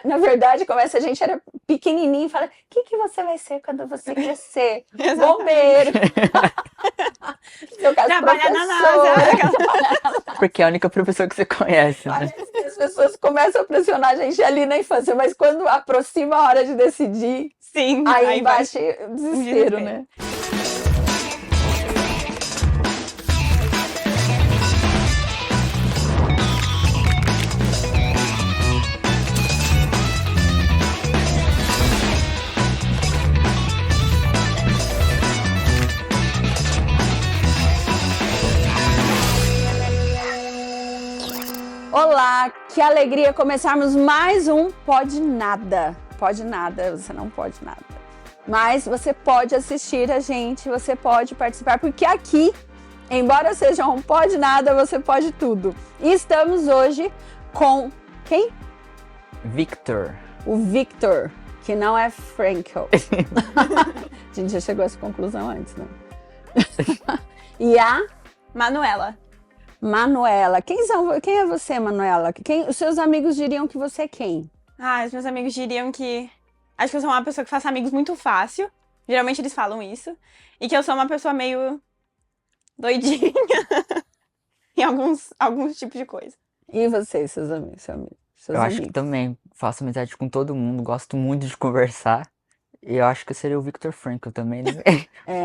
Na verdade, começa, a gente era pequenininho e fala, o que você vai ser quando você crescer? Bombeiro. Seu caso, Trabalhar na professora. NASA. Porque é a única professora que você conhece, né? Parece que as pessoas começam a pressionar a gente ali na infância, mas quando aproxima a hora de decidir, Sim, aí vai bate o desespero, né? Olá, que alegria começarmos mais um Pode Nada. Pode nada, você não pode nada. Mas você pode assistir a gente, você pode participar, porque aqui, embora seja um Pode Nada, você pode tudo. E estamos hoje com quem? Victor. O Victor, que não é Frankel. A gente já chegou a essa conclusão antes, né? E a Manuela. Manuela. Quem é você, Manuela? Os seus amigos diriam que você é quem? Os meus amigos diriam que... Acho que eu sou uma pessoa que faz amigos muito fácil. Geralmente eles falam isso. E que eu sou uma pessoa meio doidinha. Em alguns tipos de coisa. E você, seus amigos? Eu acho que também faço amizade com todo mundo, gosto muito de conversar. E eu acho que eu seria o Victor Frankl também, né?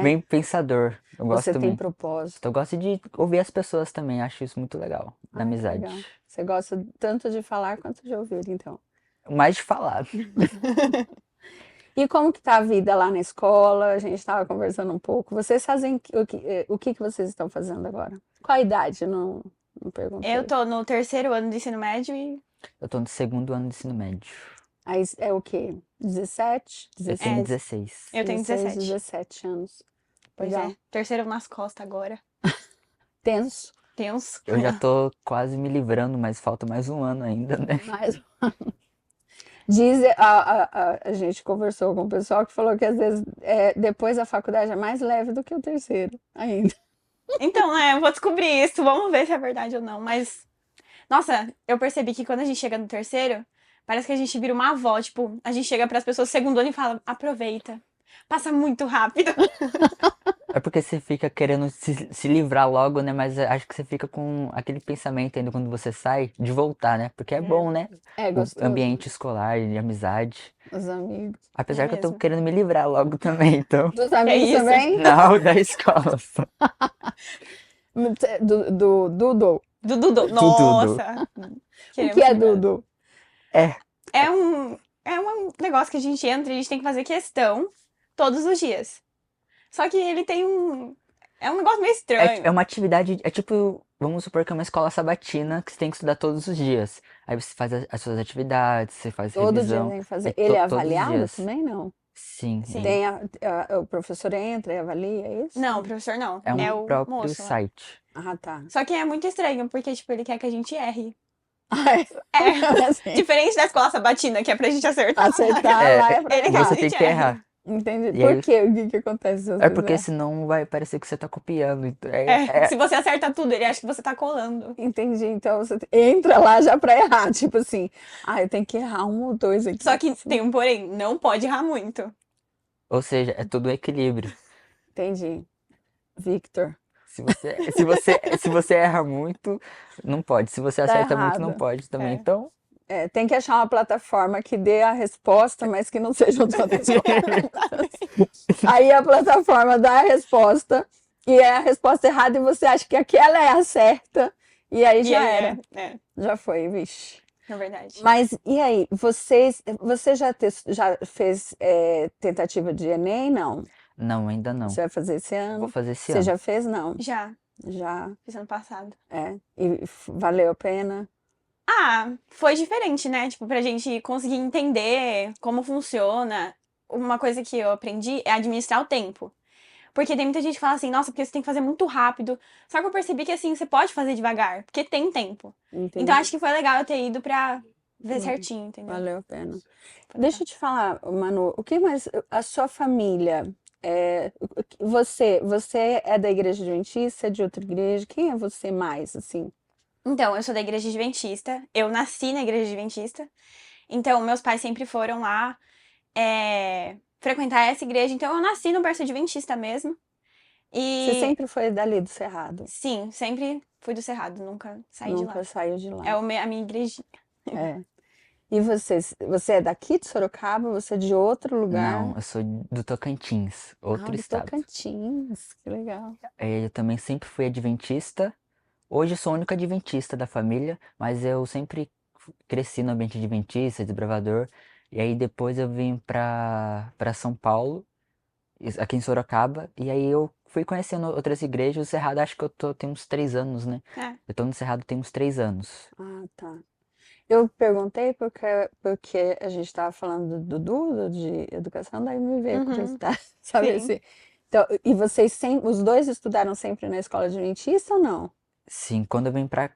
Bem pensador. Eu gosto Você tem também. propósito. Eu gosto de ouvir as pessoas também, acho isso muito legal, da amizade. Legal. Você gosta tanto de falar quanto de ouvir, então. Mais de falar. E como que tá a vida lá na escola? A gente estava conversando um pouco. Vocês fazem o que vocês estão fazendo agora? Qual a idade? Não perguntei. Eu tô no 3º ano do ensino médio e... Eu tô no 2º ano de ensino médio. Aí é o quê? 17? Eu tenho 16. Eu tenho 17. 17 anos. Pois Legal. é, 3º nas costas agora. Tenso. Tenso. Eu já tô quase me livrando, mas falta mais um ano ainda, né? Mais Diz, a gente conversou com o pessoal que falou que às vezes depois a faculdade é mais leve do que o 3º ainda. Então, eu vou descobrir isso. Vamos ver se é verdade ou não. Mas, nossa, eu percebi que quando a gente chega no 3º, parece que a gente vira uma avó. Tipo, a gente chega pras pessoas do 2º ano e fala, aproveita. Passa muito rápido. É porque você fica querendo se livrar logo, né? Mas acho que você fica com aquele pensamento ainda quando você sai de voltar, né? Porque é bom, né? É gostoso. O ambiente escolar e amizade. Os amigos. Apesar que eu tô mesmo. querendo me livrar logo também, então. Dos amigos isso. também? Não, da escola só. Do Dudu. Do Dudu. Do Nossa. O que é Dudu? É um negócio que a gente entra e a gente tem que fazer questão todos os dias. Só que ele tem um... É um negócio meio estranho. É uma atividade, é tipo, vamos supor que é uma escola sabatina que você tem que estudar todos os dias. Aí você faz as suas atividades, você faz Todo dia revisão. tem que fazer. É Ele é todos os avaliado dias. também, não? Sim, Sim. Tem o professor entra e avalia, é isso? Não, o professor não. é um o próprio moço lá. site. Ah, tá. Só que é muito estranho, porque, tipo, ele quer que a gente erre. É. Assim, Diferente da escola sabatina, que é pra gente acertar. acertar É, lá é pra ele errar. quer Você que a tem gente que erre. errar. Entendi. E Por aí- quê? O que acontece se É você porque fizer? senão vai parecer que você tá copiando. Então Se você acerta tudo, ele acha que você tá colando. Entendi. Então você entra lá já pra errar. Tipo assim, eu tenho que errar um ou dois aqui. Só que tem um porém, não pode errar muito. Ou seja, é tudo equilíbrio. Entendi. Victor. Se você erra muito, não pode. Se você acerta muito, não errado. pode também. É. Então, Tem que achar uma plataforma que dê a resposta, mas que não sejam todas corretas. Aí a plataforma dá a resposta e é a resposta errada e você acha que aquela é a certa e aí já era. Já foi, vixe. É verdade. Mas e aí, você já fez tentativa de Enem? Não. não, ainda não. Você vai fazer esse ano? Vou fazer esse Você ano. já fez? Não. Já, Já, fiz ano passado. E valeu a pena? Foi diferente, né? Tipo, pra gente conseguir entender como funciona. Uma coisa que eu aprendi é administrar o tempo. Porque tem muita gente que fala assim, nossa, porque você tem que fazer muito rápido. Só que eu percebi que assim, você pode fazer devagar, porque tem tempo. Entendi. Então acho que foi legal eu ter ido pra ver certinho, entendeu? Valeu a pena. Foi Deixa eu te falar, Manu, o que mais a sua família, você é da igreja adventista, é de outra igreja? Quem é você mais, assim? Então, eu sou da igreja adventista. Eu nasci na igreja adventista. Então, meus pais sempre foram lá frequentar essa igreja. Então, eu nasci no berço adventista mesmo. Você E sempre foi dali do Cerrado? sim, sempre fui do Cerrado, nunca saí de lá. Nunca saiu de lá. É a minha igrejinha. É. E você é daqui de Sorocaba? Você é de outro lugar? Não, eu sou do Tocantins, outro Do estado. Tocantins, que legal. Eu também sempre fui adventista. Hoje eu sou o único adventista da família, mas eu sempre cresci no ambiente adventista, desbravador. E aí depois eu vim pra São Paulo, aqui em Sorocaba, e aí eu fui conhecendo outras igrejas. O Cerrado acho que tem uns 3 anos, né? É. Eu tô no Cerrado tem uns 3 anos. Ah, tá. Eu perguntei porque a gente estava falando do Dudu, de educação, daí me veio a Uhum. curiosidade, saber Sim. se... Então, e vocês os dois estudaram sempre na escola adventista ou não? Sim, quando eu vim pra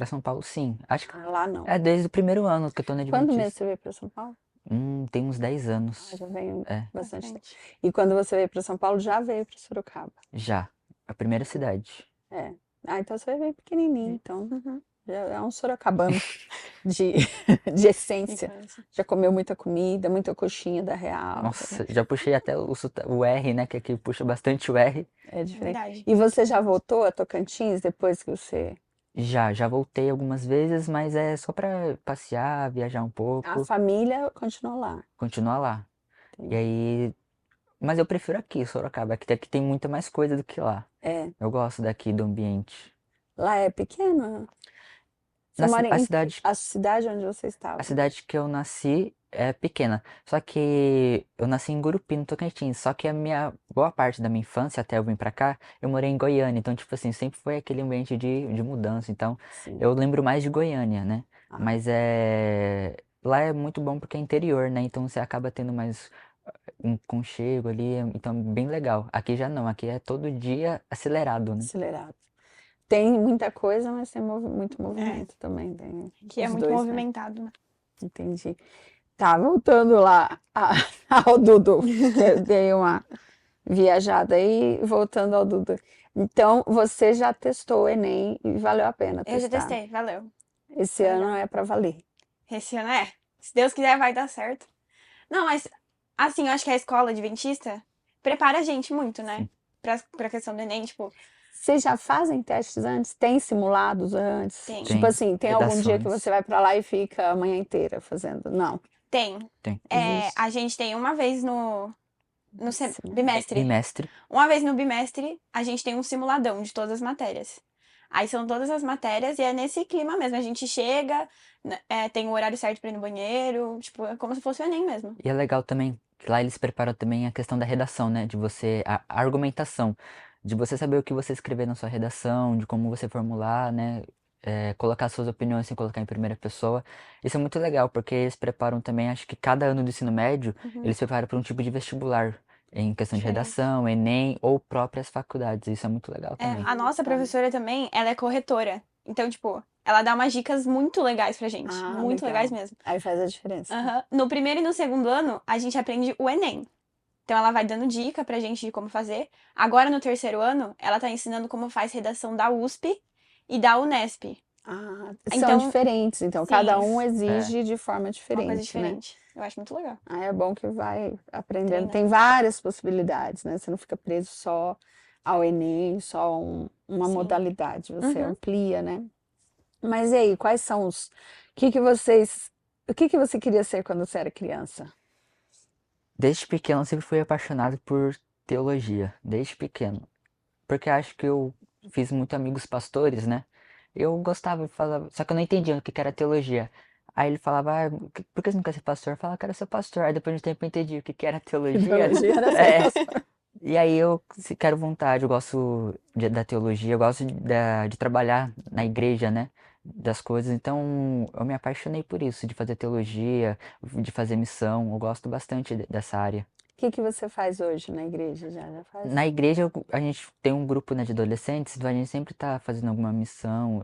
São Paulo, sim. Acho que Ah, lá não. é desde o primeiro ano que eu tô na Quando mesmo Adventista. você veio para São Paulo? Tem uns 10 anos. Já veio É, bastante tempo. Bastante. E quando você veio para São Paulo, já veio para Sorocaba? já. A primeira cidade. É. Ah, então você veio pequenininho, então Uhum. já é um sorocabano de, de essência. Infância. Já comeu muita comida, muita coxinha da Real. Nossa, já puxei até o R, né? Que aqui puxa bastante o R. É diferente. Verdade. E você já voltou a Tocantins depois que você... Já voltei algumas vezes, mas é só pra passear, viajar um A pouco, família continuou lá. continuar lá. E Entendi. aí. Mas eu prefiro aqui, Sorocaba, aqui tem muita mais coisa do que lá. É, Eu gosto daqui do ambiente. lá é pequeno? Você Na ci- mora a em cidade a cidade onde você A estava? cidade que eu nasci é pequena, só que eu nasci em Gurupi, no Tocantins, só que a minha boa parte da minha infância até eu vir pra cá, eu morei em Goiânia, então tipo assim, sempre foi aquele ambiente de mudança, então Sim. eu lembro mais de Goiânia, né? Ah. Mas lá é muito bom porque é interior, né? Então você acaba tendo mais um conchego ali, então é bem legal. Aqui já não, aqui é todo dia acelerado, né? Acelerado. Tem muita coisa, mas tem muito movimento também. Tem Que é os muito dois, né? movimentado, né? Entendi. Tá, voltando lá ao Dudu, que eu dei uma viajada aí, voltando ao Dudu. Então, você já testou o Enem e valeu a pena Eu já testar. testei, valeu. Esse Foi ano legal. é para valer. Esse ano se Deus quiser, vai dar certo. Não, mas, assim, eu acho que a escola adventista prepara a gente muito, né? Pra questão do Enem, tipo, Vocês já fazem testes antes? Tem simulados antes? Tem. Tipo Tem assim, tem algum dia que redações. você vai para lá e fica a manhã inteira fazendo? Não. tem. Tem. Existe. A gente tem uma vez no bimestre. Bimestre. Uma vez no bimestre, a gente tem um simuladão de todas as matérias. Aí são todas as matérias e é nesse clima mesmo. A gente chega, tem o horário certo pra ir no banheiro, tipo, é como se fosse o Enem mesmo. E é legal também que lá eles preparam também a questão da redação, né? De você, a argumentação, de você saber o que você escrever na sua redação, de como você formular, né? Colocar suas opiniões sem colocar em primeira pessoa. Isso é muito legal, porque eles preparam também, acho que cada ano do ensino médio, eles preparam para um tipo de vestibular, em questão de Diferente. redação, Enem ou próprias faculdades. Isso é muito legal também. A nossa Tá. professora também, ela é corretora. Então, tipo, ela dá umas dicas muito legais pra gente. Ah, Muito legal. legais mesmo. Aí faz a diferença. Aham. No primeiro e no segundo ano, a gente aprende o Enem. Então, ela vai dando dica pra gente de como fazer. Agora, no terceiro ano, ela tá ensinando como faz redação da USP e da Unesp. Ah, são Então, diferentes, então sim, cada um exige de forma uma diferente, coisa né? diferente. Eu acho muito legal. Ah, é bom que vai aprendendo. Treina. Tem várias possibilidades, né? Você não fica preso só ao Enem, só uma Sim. modalidade, você Uhum. amplia, né? Mas e aí, quais são o que você queria ser quando você era criança? Desde pequeno eu sempre fui apaixonado por teologia, desde pequeno. Porque acho que eu fiz muito amigos pastores, né? Eu gostava de falar, só que eu não entendia o que era teologia. Aí ele falava, por que você não quer ser pastor? Eu falava, quero ser pastor. Aí depois de um tempo eu entendi o que era teologia, né? Teologia era ser É. pastor. E aí eu quero vontade, eu gosto da teologia, eu gosto de trabalhar na igreja, né? Das coisas, então eu me apaixonei por isso, de fazer teologia, de fazer missão, eu gosto bastante dessa área. O que você faz hoje na igreja? Já faz? Na igreja a gente tem um grupo, né, de adolescentes, então a gente sempre tá fazendo alguma missão,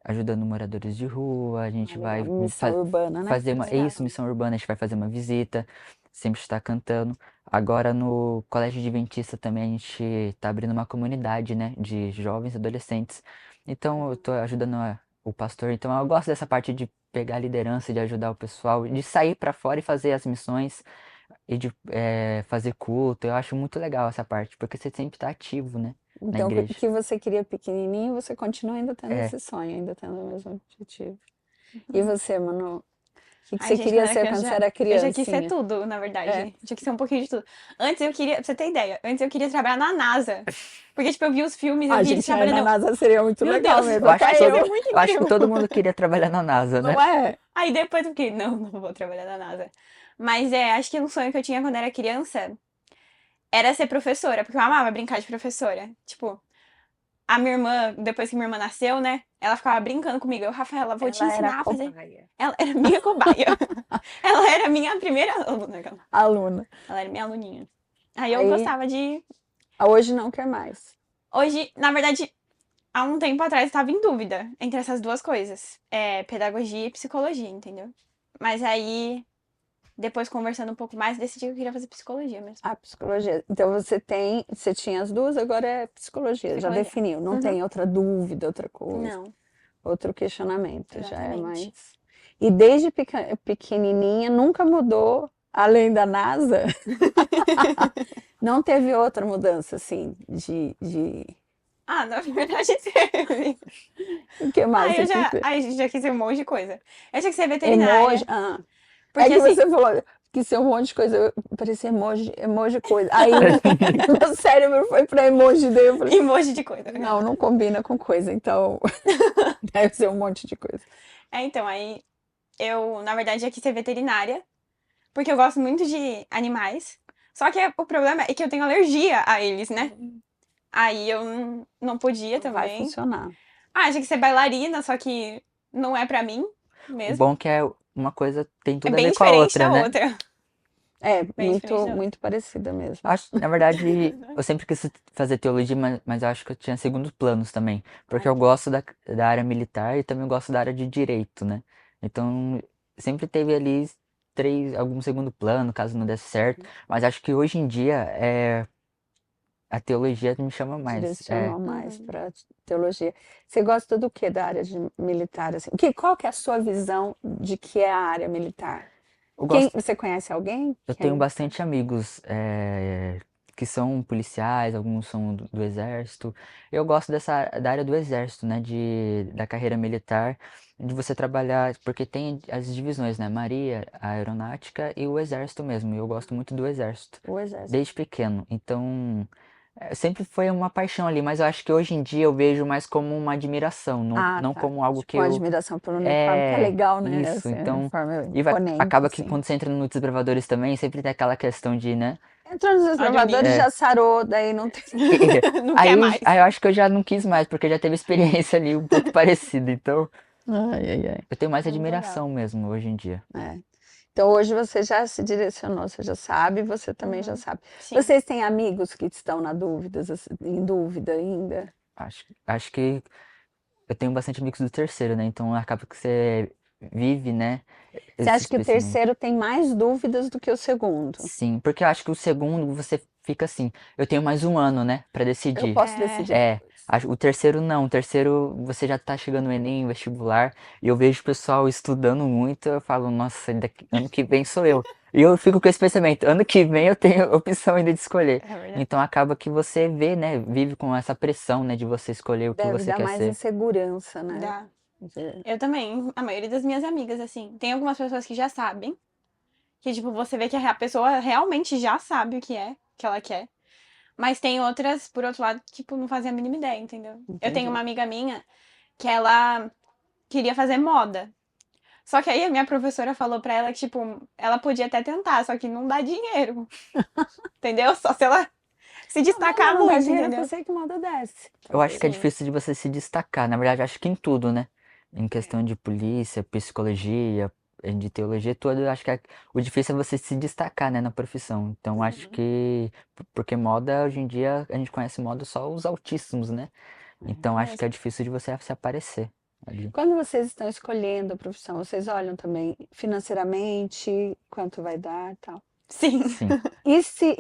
ajudando moradores de rua, a gente vai Legal. Missão urbana, né? fazer Legal. missão urbana, a gente vai fazer uma visita, sempre está cantando. Agora no Colégio Adventista também a gente tá abrindo uma comunidade, né, de jovens e adolescentes. Então eu tô ajudando o pastor, então eu gosto dessa parte de pegar a liderança, de ajudar o pessoal, de sair pra fora e fazer as missões e de fazer culto. Eu acho muito legal essa parte, porque você sempre tá ativo, né, na Então, o igreja. que você queria pequenininho, você continua ainda tendo É, esse sonho, ainda tendo o mesmo objetivo. E você, Manu, o que Ai, você gente, quando queria era ser criança, quando você era eu já quis ser criancinha? tudo, na verdade. É. Já quis ser um pouquinho de tudo. Antes eu queria, pra você ter ideia, antes eu queria trabalhar na NASA. Porque, tipo, eu vi os filmes, eu A vi eles gente na trabalhando. NASA seria muito Meu legal Deus, mesmo, eu acho que até vai todo, ser eu. muito eu acho que incrível. todo mundo queria trabalhar na NASA, né? Não é? Aí depois eu fiquei, não vou trabalhar na NASA. Mas acho que um sonho que eu tinha quando era criança era ser professora, porque eu amava brincar de professora. Tipo, a minha irmã, depois que minha irmã nasceu, né? Ela ficava brincando comigo. Eu, Rafaela, vou te Ela era ensinar a fazer. cobaia. Ela era minha cobaia. Ela era minha primeira aluna. Aluna. Ela era minha aluninha. Aí eu Aí, gostava de. hoje não quer mais. Hoje, na verdade, há um tempo atrás eu estava em dúvida entre essas duas coisas. Pedagogia e psicologia, entendeu? Mas aí, depois conversando um pouco mais, decidi que eu queria fazer psicologia mesmo. A psicologia. Então você tinha as duas, agora é psicologia. Já Psicologia. definiu. Não Uhum. tem outra dúvida, outra coisa, Não, outro questionamento. Já é exatamente. mais. E desde pequenininha nunca mudou, além da NASA, não teve outra mudança assim de... Ah, na verdade teve. O que mais Eu você quis já, ser? já quis ser um monte de coisa. Eu tinha que ser veterinária. Emoji. Ah. É Porque que assim, você falou que ser um monte de coisa, parecia emoji coisa. Aí meu cérebro foi pra emoji dele. Eu falei, emoji de coisa. não combina com coisa, então deve ser um monte de coisa. Então, aí eu, na verdade, já quis ser veterinária. Porque eu gosto muito de animais. Só que o problema é que eu tenho alergia a eles, né? Aí eu não podia Não vai também. funcionar. Tinha que ser bailarina, só que não é pra mim O mesmo. bom que é uma coisa tem É tudo a bem ver com a diferente outra, da né? outra. É, Bem diferente da outra. muito parecida mesmo. Na verdade, eu sempre quis fazer teologia, mas eu acho que eu tinha segundos planos também. Porque eu gosto da área militar e também gosto da área de direito, né? Então, sempre teve ali algum segundo plano, caso não desse certo. Mas acho que hoje em dia, a teologia me chama mais. Direcionou mais Uhum. para teologia. Você gosta do que da área de militar? Assim? Qual que é a sua visão de que é a área militar? Eu gosto, Você conhece alguém? eu que é tenho militar? bastante amigos que são policiais, alguns são do exército. Eu gosto da área do exército, né? Da carreira militar, de você trabalhar, porque tem as divisões, né? Maria, a aeronáutica e o exército mesmo. E eu gosto muito do exército, O exército. desde pequeno. Então, sempre foi uma paixão ali, mas eu acho que hoje em dia eu vejo mais como uma admiração, não Tá. como algo Tipo, que uma eu. admiração pelo uniforme, que é legal, né? Isso, Assim, um então. uniforme E imponente, acaba que assim. quando você entra no Desbravadores também, sempre tem aquela questão de, né? Entrou nos desbravadores, É, já sarou, daí não tem... Não quer mais. aí eu acho que eu já não quis mais, porque já teve experiência ali um pouco parecida. Então, Ai. eu tenho mais Muito admiração mesmo hoje em dia. É. Então hoje você já se direcionou, você já sabe, você também já Uhum. sabe. Sim. Vocês têm amigos que estão em dúvida ainda? Acho que eu tenho bastante amigos do terceiro, né? Então acaba que você vive, né? Você Esses acha que o pensamentos. terceiro tem mais dúvidas do que o segundo? Sim, porque eu acho que o segundo você fica assim, eu tenho mais um ano, né, pra Eu decidir. posso decidir É, depois. o terceiro não, o terceiro você já tá chegando no Enem, vestibular, e eu vejo o pessoal estudando muito, eu falo, nossa, ano que vem sou eu. E eu fico com esse pensamento, ano que vem eu tenho opção ainda de escolher. É verdade. Então acaba que você vê, né, vive com essa pressão, né, de você escolher o que Deve você dar quer mais ser. insegurança, né? Dá. Eu também. A maioria das minhas amigas, assim. Tem algumas pessoas que já sabem. Que, tipo, você vê que a pessoa realmente já sabe o que ela quer. Mas tem outras, por outro lado, que, tipo, não fazem a mínima ideia, entendeu? Eu Entendi. tenho uma amiga minha que ela queria fazer moda. Só que aí a minha professora falou pra ela que, tipo, ela podia até tentar, só que não dá dinheiro. Entendeu? Só se ela se destacar Não dá muito, dinheiro, eu entendeu? pensei que moda desce. Eu acho que é Sim. difícil de você se destacar. Na verdade, acho que em tudo, né? Em questão de polícia, psicologia, de teologia, tudo, eu acho que o difícil é você se destacar, né, na profissão. Então, acho que. Porque moda, hoje em dia, a gente conhece moda só os altíssimos, né? Então, acho que é difícil de você se aparecer ali. Quando vocês estão escolhendo a profissão, vocês olham também financeiramente, quanto vai dar e tal. Sim. Sim. E se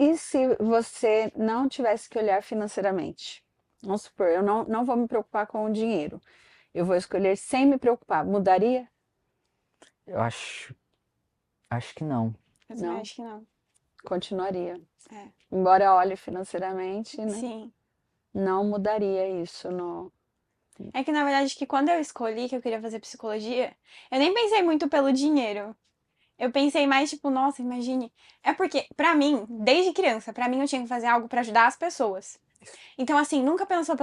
você não tivesse que olhar financeiramente? Vamos supor, eu não vou me preocupar com o dinheiro. Eu vou escolher sem me preocupar. Mudaria? Eu acho que não. Eu também Não? acho que não. Continuaria. É. Embora olhe financeiramente, né? Sim. Não mudaria isso no. É que, na verdade, que quando eu escolhi que eu queria fazer psicologia, eu nem pensei muito pelo dinheiro. Eu pensei mais, tipo, nossa, imagine. É porque, pra mim, desde criança, pra mim eu tinha que fazer algo pra ajudar as pessoas. Então, assim, nunca pensou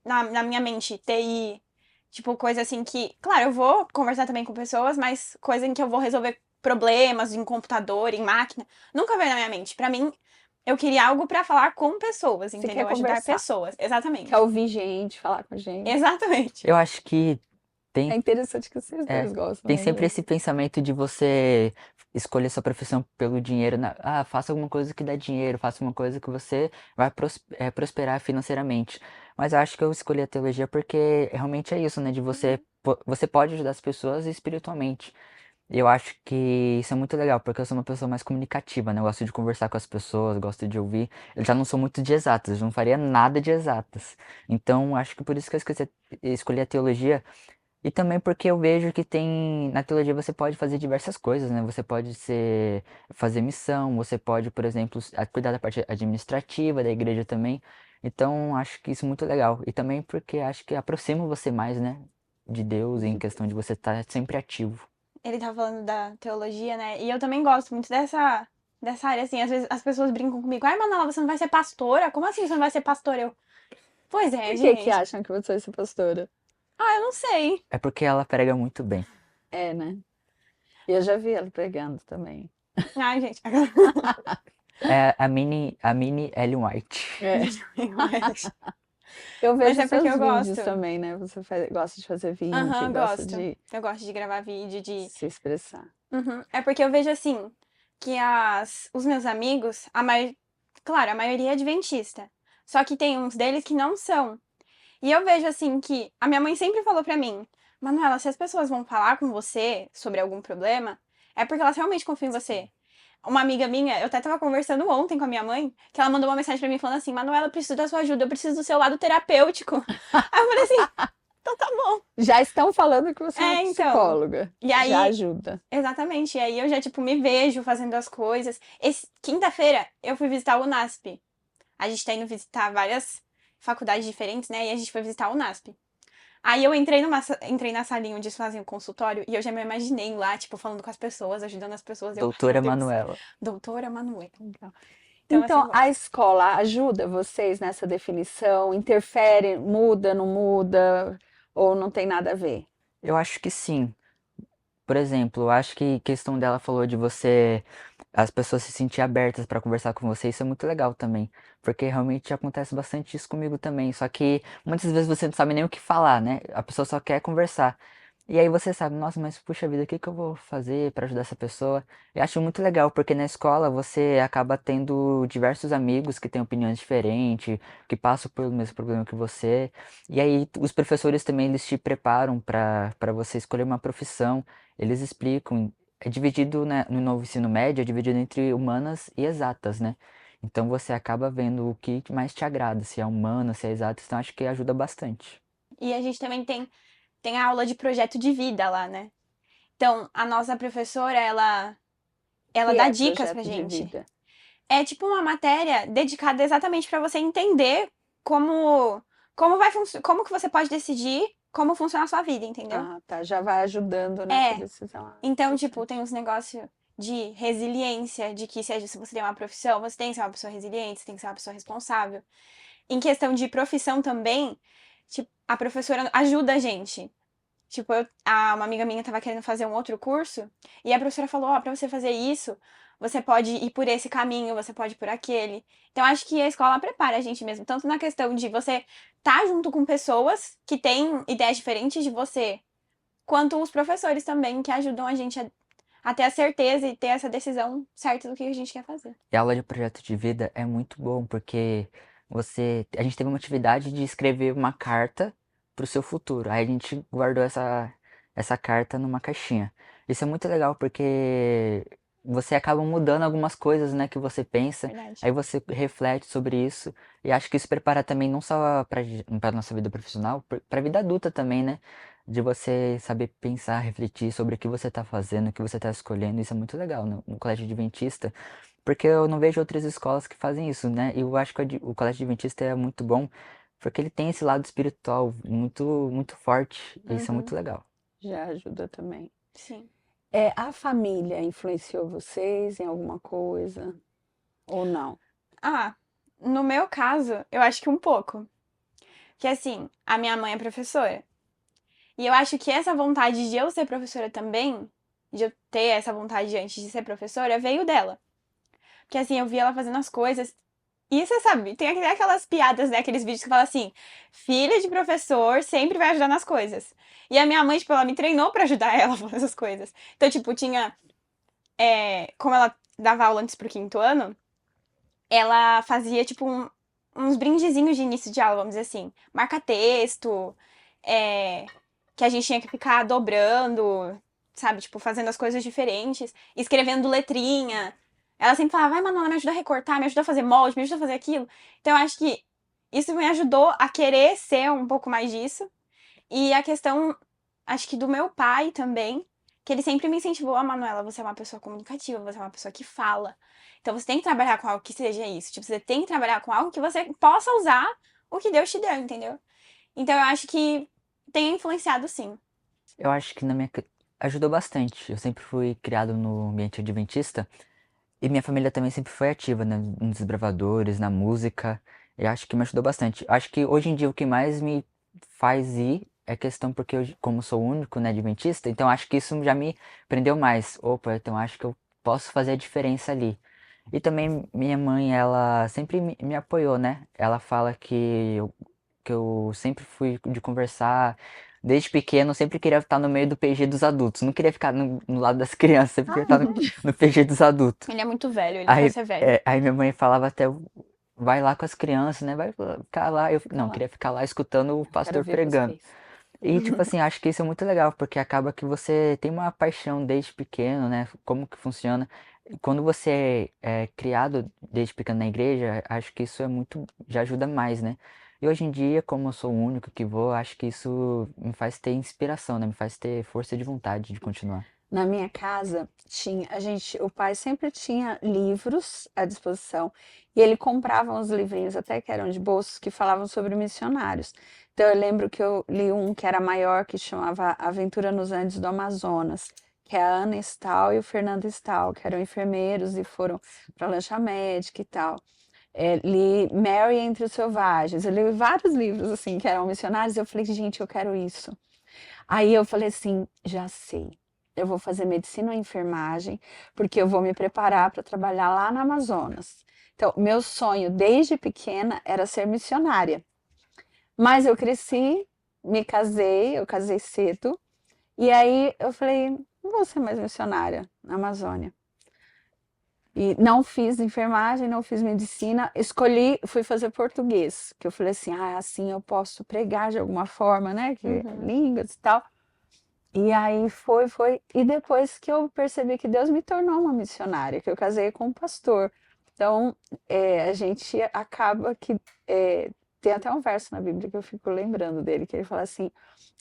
na minha mente TI, tipo, coisa assim que. Claro, eu vou conversar também com pessoas, mas coisa em que eu vou resolver problemas em computador, em máquina. Nunca veio na minha mente. Pra mim, eu queria algo pra falar com pessoas, Você quer entendeu? Ajudar conversar, pessoas. quer Exatamente. ouvir gente, falar com gente. Exatamente. Eu acho que É tem, interessante que vocês é, dois gostam, tem né, sempre gente? esse pensamento de você escolher sua profissão pelo dinheiro. Faça alguma coisa que dá dinheiro, faça uma coisa que você vai prosperar financeiramente. Mas eu acho que eu escolhi a teologia porque realmente é isso, né? De você pode ajudar as pessoas espiritualmente. E eu acho que isso é muito legal, porque eu sou uma pessoa mais comunicativa, né? Eu gosto de conversar com as pessoas, gosto de ouvir. Eu já não sou muito de exatas, eu não faria nada de exatas. Então, acho que por isso que eu escolhi a teologia. E também porque eu vejo que na teologia você pode fazer diversas coisas, né? Você pode fazer missão, você pode, por exemplo, cuidar da parte administrativa da igreja também. Então, acho que isso é muito legal. E também porque acho que aproxima você mais, né? De Deus, em questão de você estar sempre ativo. Ele tá falando da teologia, né? E eu também gosto muito dessa área, assim. Às vezes as pessoas brincam comigo. Ai, Manuela, você não vai ser pastora? Como assim você não vai ser pastora? Pois é, Por que gente. acham que você vai ser pastora? Ah, eu não sei. É porque ela prega muito bem. É, né? Eu já vi ela pregando também. Ai, gente. É a mini Ellen White. É. Mas Eu mas vejo é porque seus eu vídeos gosto. também, né? Você gosta de fazer vídeo, Aham, gosta gosto. de Eu gosto de gravar vídeo, de. se expressar. Uhum. É porque eu vejo assim, que os meus amigos, claro, a maioria é adventista. Só que tem uns deles que não são. E eu vejo assim que a minha mãe sempre falou pra mim, Manuela, se as pessoas vão falar com você sobre algum problema, é porque elas realmente confiam em você. Uma amiga minha, eu até tava conversando ontem com a minha mãe, que ela mandou uma mensagem pra mim falando assim, Manuela, eu preciso da sua ajuda, eu preciso do seu lado terapêutico. Aí eu falei assim, então tá bom. Já estão falando que você é uma Então. psicóloga. E Já aí, ajuda. exatamente, e aí eu já, tipo, me vejo fazendo as coisas. Quinta-feira eu fui visitar o UNASP. A gente tá indo visitar várias faculdades diferentes, né? E a gente foi visitar o UNASP. Aí eu entrei na salinha onde eles fazem o consultório e eu já me imaginei lá, tipo, falando com as pessoas, ajudando as pessoas. Eu, ai, meu Doutora Deus, Manuela. doutora Manuela. Então, assim, eu Então, a gosto. escola ajuda vocês nessa definição? Interfere, muda, não muda? Ou não tem nada a ver? Eu acho que sim. Por exemplo, eu acho que a questão dela falou de as pessoas se sentir abertas para conversar com você, isso é muito legal também, porque realmente acontece bastante isso comigo também, só que muitas vezes você não sabe nem o que falar, né? A pessoa só quer conversar. E aí você sabe, nossa, mas puxa vida, o que que eu vou fazer para ajudar essa pessoa? Eu acho muito legal, porque na escola você acaba tendo diversos amigos que têm opiniões diferentes, que passam pelo mesmo problema que você. E aí os professores também eles te preparam para você escolher uma profissão. Eles explicam, é dividido, né, no novo ensino médio, é dividido entre humanas e exatas, né? Então você acaba vendo o que mais te agrada, se é humana, se é exata, então acho que ajuda bastante. E a gente também tem a aula de projeto de vida lá, né? Então, a nossa professora, ela Que dá é dicas pra projeto de gente. vida? É tipo uma matéria dedicada exatamente pra você entender como como que você pode decidir como funciona a sua vida, entendeu? Ah, tá. Já vai ajudando nessa É. decisão. Ah, Então, tipo, tem interessante. uns negócios de resiliência, de que se você tem uma profissão, você tem que ser uma pessoa resiliente, você tem que ser uma pessoa responsável. Em questão de profissão também, tipo, a professora ajuda a gente. Tipo, uma amiga minha tava querendo fazer um outro curso, e a professora falou, ó, pra você fazer isso, você pode ir por esse caminho, você pode ir por aquele. Então, acho que a escola prepara a gente mesmo, tanto na questão de você estar junto com pessoas que têm ideias diferentes de você, quanto os professores também, que ajudam a gente a ter a certeza e ter essa decisão certa do que a gente quer fazer. E a aula de projeto de vida é muito bom, porque a gente teve uma atividade de escrever uma carta para o seu futuro. Aí a gente guardou essa carta numa caixinha. Isso é muito legal, porque você acaba mudando algumas coisas, né, que você pensa. Verdade. Aí você reflete sobre isso. E acho que isso prepara também não só para nossa vida profissional, para a vida adulta também, né? de você saber pensar, refletir sobre o que você tá fazendo, o que você tá escolhendo. Isso é muito legal no colégio adventista, porque eu não vejo outras escolas que fazem isso, né? E eu acho que o colégio adventista é muito bom, porque ele tem esse lado espiritual muito, muito forte. E isso é Uhum. muito legal. Já ajuda também. Sim. A família influenciou vocês em alguma coisa ou não? Ah, no meu caso, eu acho que um pouco. Que assim, a minha mãe é professora. E eu acho que essa vontade de eu ser professora também, de eu ter essa vontade antes de ser professora, veio dela. Porque assim, eu via ela fazendo as coisas. E você sabe, tem até aquelas piadas, né? Aqueles vídeos que falam assim: filha de professor sempre vai ajudar nas coisas. E a minha mãe, tipo, ela me treinou pra ajudar ela a fazer essas coisas. Então, tipo, tinha. Como ela dava aula antes pro quinto ano, ela fazia, tipo, uns brindezinhos de início de aula, vamos dizer assim. Marca-texto, é, que a gente tinha que ficar dobrando, sabe? Tipo, fazendo as coisas diferentes, escrevendo letrinha. Ela sempre falava, vai, Manuela, me ajuda a recortar, me ajuda a fazer molde, me ajuda a fazer aquilo. Então, eu acho que isso me ajudou a querer ser um pouco mais disso. E a questão, acho que do meu pai também, que ele sempre me incentivou, Manuela, você é uma pessoa comunicativa, você é uma pessoa que fala. Então você tem que trabalhar com algo que seja isso. Tipo, você tem que trabalhar com algo que você possa usar o que Deus te deu, entendeu? Então eu acho que tem influenciado sim. Eu acho que ajudou bastante. Eu sempre fui criado no ambiente adventista e minha família também sempre foi ativa, né, nos desbravadores, na música. Eu acho que me ajudou bastante. Acho que hoje em dia o que mais me faz ir é questão porque eu, como sou o único, né, adventista, então acho que isso já me prendeu mais. Opa, então acho que eu posso fazer a diferença ali. E também minha mãe, ela sempre me apoiou, né? Ela fala que eu sempre fui de conversar. Desde pequeno, eu sempre queria estar no meio do PG dos adultos. Não queria ficar no lado das crianças, sempre queria estar no PG dos adultos. Ele é muito velho, ele quer Aí, ser velho. aí minha mãe falava até, vai lá com as crianças, né? Vai ficar lá. Eu não, Lá. queria ficar lá escutando o Quero pastor ver pregando. vocês. E, tipo assim, acho que isso é muito legal, porque acaba que você tem uma paixão desde pequeno, né? Como que funciona. E quando você é criado desde pequeno na igreja, acho que isso é muito, já ajuda mais, né? E hoje em dia, como eu sou o único que vou, acho que isso me faz ter inspiração, né? Me faz ter força de vontade de continuar. Na minha casa tinha, o pai sempre tinha livros à disposição e ele comprava uns livrinhos até que eram de bolsos que falavam sobre missionários. Então eu lembro que eu li um que era maior que chamava Aventura nos Andes do Amazonas, que é a Ana Stahl e o Fernando Stahl, que eram enfermeiros e foram para a lancha médica e tal. Li Mary entre os Selvagens. Eu li vários livros assim que eram missionários e eu falei, gente, eu quero isso. Aí eu falei assim, já sei. Eu vou fazer medicina ou enfermagem, porque eu vou me preparar para trabalhar lá no Amazonas. Então, meu sonho desde pequena era ser missionária. Mas eu cresci, eu casei cedo, e aí eu falei, não vou ser mais missionária na Amazônia. E não fiz enfermagem, não fiz medicina, fui fazer português, que eu falei assim, assim eu posso pregar de alguma forma, né, que Uhum. línguas e tal. E aí foi. E depois que eu percebi que Deus me tornou uma missionária, que eu casei com um pastor. Então, a gente acaba que. Tem até um verso na Bíblia que eu fico lembrando dele, que ele fala assim: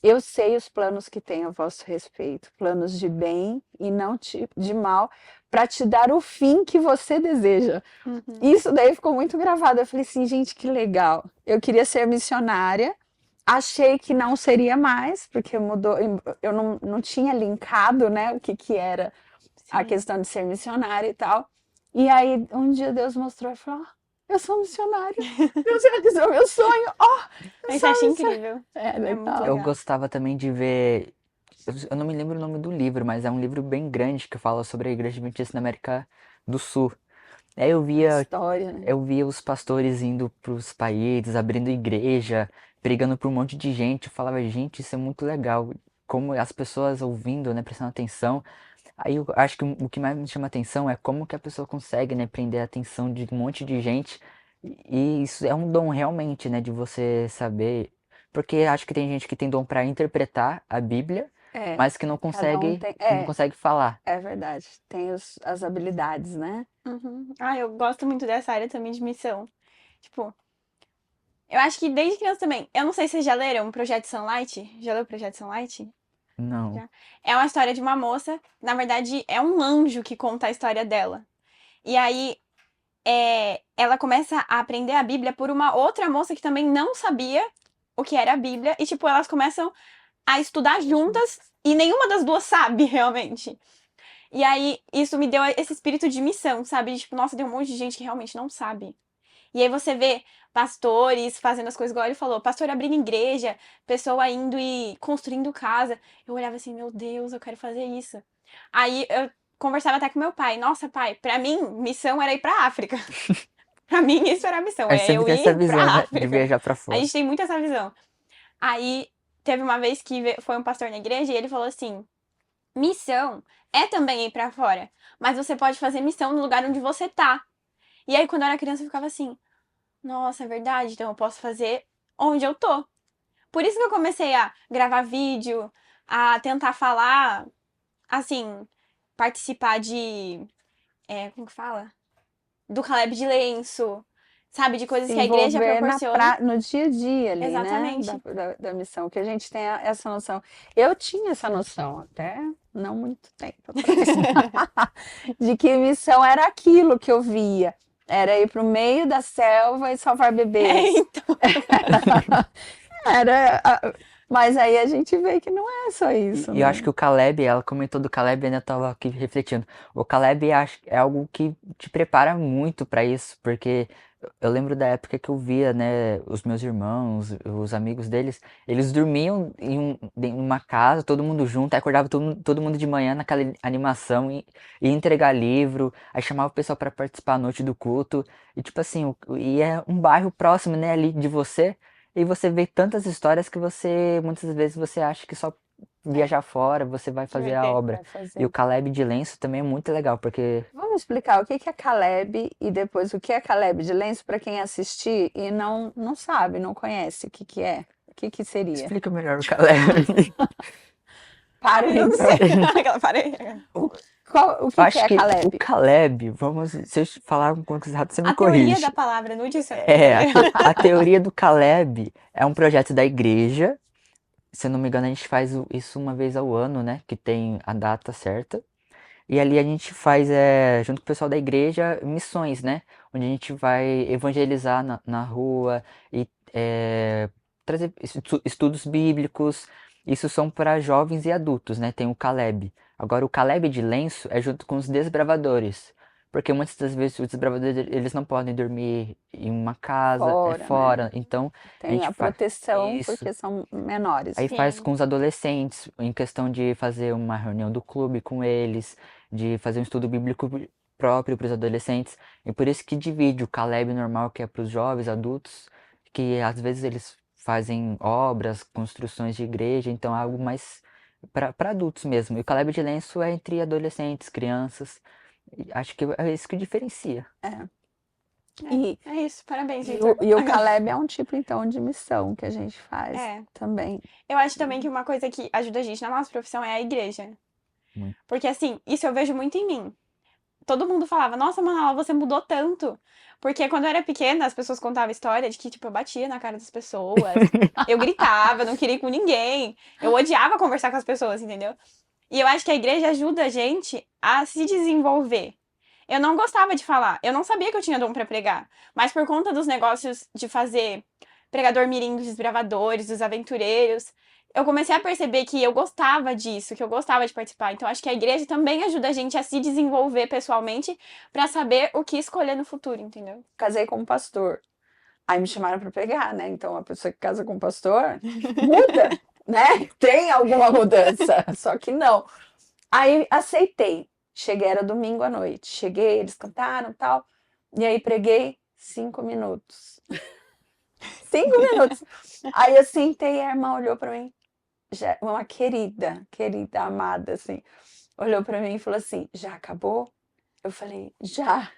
Eu sei os planos que tenho a vosso respeito, planos de bem e não de mal, para te dar o fim que você deseja. Uhum. Isso daí ficou muito gravado. Eu falei assim, gente, que legal. Eu queria ser missionária. Achei que não seria mais, porque mudou, eu não tinha linkado, né, o que que era a Sim. questão de ser missionária e tal. E aí, um dia Deus mostrou e falou, eu sou missionária. Deus realizou meu sonho. Eu Mas eu sou acho missionária. incrível. É É muito legal. Eu legal. gostava também de ver. Eu não me lembro o nome do livro, mas é um livro bem grande que fala sobre a Igreja Adventista na América do Sul. Aí A história, né? eu via os pastores indo para os países, abrindo igreja, pregando para um monte de gente. Eu falava, gente, isso é muito legal. Como as pessoas ouvindo, né, prestando atenção. Aí eu acho que o que mais me chama atenção é como que a pessoa consegue, né, prender a atenção de um monte de gente. E isso é um dom realmente, né, de você saber. Porque acho que tem gente que tem dom para interpretar a Bíblia, É, mas que cada um tem. não consegue falar. É verdade. Tem as habilidades, né? Uhum. Eu gosto muito dessa área também de missão. Tipo, Eu acho que desde criança também. Eu não sei se vocês já leram o Projeto Sunlight. Já leu o Projeto Sunlight? Não. Já. É uma história de uma moça. Na verdade, é um anjo que conta a história dela. E aí, ela começa a aprender a Bíblia por uma outra moça que também não sabia o que era a Bíblia. E, tipo, elas começam a estudar juntas e nenhuma das duas sabe realmente. E aí, isso me deu esse espírito de missão, sabe? Tipo, nossa, tem um monte de gente que realmente não sabe. E aí você vê pastores fazendo as coisas igual ele falou, pastor abrindo igreja, pessoa indo e construindo casa. Eu olhava assim, meu Deus, eu quero fazer isso. Aí eu conversava até com meu pai. Nossa, pai, pra mim, missão era ir pra África. Pra mim, isso era a missão, A gente sempre eu tem essa ir visão, pra né? De África. viajar pra A fora. gente tem muito essa visão. Aí teve uma vez que foi um pastor na igreja e ele falou assim: missão é também ir pra fora, mas você pode fazer missão no lugar onde você tá. E aí, quando eu era criança, eu ficava assim: nossa, é verdade, então eu posso fazer onde eu tô. Por isso que eu comecei a gravar vídeo, a tentar falar, assim, participar de. Como que fala? Do Caleb de Lenço, sabe? De coisas Se que a igreja envolver proporciona. no dia a dia ali, né? Exatamente. Da missão, que a gente tem essa noção. Eu tinha essa noção até não muito tempo atrás, de que missão era aquilo que eu via. Era ir para o meio da selva e salvar bebês. Então. Mas aí a gente vê que não é só isso, E eu né? acho que o Caleb, ela comentou do Caleb e ainda tava aqui refletindo. O Caleb é algo que te prepara muito pra isso, porque eu lembro da época que eu via, né, os meus irmãos, os amigos deles, eles dormiam em uma casa, todo mundo junto, aí acordava todo mundo de manhã naquela animação e entregar livro, aí chamava o pessoal pra participar à noite do culto, e tipo assim, e é um bairro próximo, né, ali de você. E você vê tantas histórias que muitas vezes você acha que só viajar fora, você vai Que vai fazer a ter. obra. Vai fazer. E o Caleb de Lenço também é muito legal, porque Vamos explicar o que é Caleb e depois o que é Caleb de Lenço para quem assistir e não sabe, não conhece o que é. O que seria? explica melhor o Caleb. Para Eu não então. sei. Aquela parede. O Eu que acho é que o Caleb? Caleb, se eu falar um pouco errado, você me A teoria corrige. da palavra no dicionário. A teoria do Caleb é um projeto da igreja. Se eu não me engano, a gente faz isso uma vez ao ano, né? Que tem a data certa. E ali a gente faz, junto com o pessoal da igreja, missões, né? Onde a gente vai evangelizar na rua e trazer estudos bíblicos. Isso são para jovens e adultos, né? Tem o Caleb. Agora, o Caleb de Lenço é junto com os desbravadores. Porque muitas das vezes os desbravadores, eles não podem dormir em uma casa, Fora, né? fora. Então, a Tem gente a faz proteção isso. porque são menores. Aí faz Sim. com os adolescentes, em questão de fazer uma reunião do clube com eles, de fazer um estudo bíblico próprio para os adolescentes. E por isso que divide o Caleb normal, que é para os jovens, adultos, que às vezes eles fazem obras, construções de igreja, então é algo mais para adultos mesmo. E o Caleb de Lenço é entre adolescentes, crianças. E acho que é isso que diferencia. E, É isso, parabéns, Vitor. e o Caleb é um tipo, então, de missão que a gente faz É. também. Eu acho também que uma coisa que ajuda a gente na nossa profissão é a igreja. Muito. Porque, assim, isso eu vejo muito em mim. Todo mundo falava, nossa, Manoela, você mudou tanto. Porque quando eu era pequena, as pessoas contavam história de que, tipo, eu batia na cara das pessoas. Eu gritava, eu não queria ir com ninguém. Eu odiava conversar com as pessoas, entendeu? E eu acho que a igreja ajuda a gente a se desenvolver. Eu não gostava de falar. Eu não sabia que eu tinha dom pra pregar. Mas por conta dos negócios de fazer pregador mirim dos desbravadores, dos aventureiros, eu comecei a perceber que eu gostava disso, que eu gostava de participar. Então acho que a igreja também ajuda a gente a se desenvolver pessoalmente pra saber o que escolher no futuro, entendeu? Casei com um pastor. Aí me chamaram para pregar, né? Então a pessoa que casa com um pastor muda, né? Tem alguma mudança, só que não. Aí aceitei. Cheguei, era domingo à noite. Cheguei, eles cantaram e tal. E aí preguei 5 minutos. 5 minutos. Aí eu sentei e a irmã olhou para mim. Já, uma querida, amada, assim. Olhou para mim e falou assim: já acabou? Eu falei: já.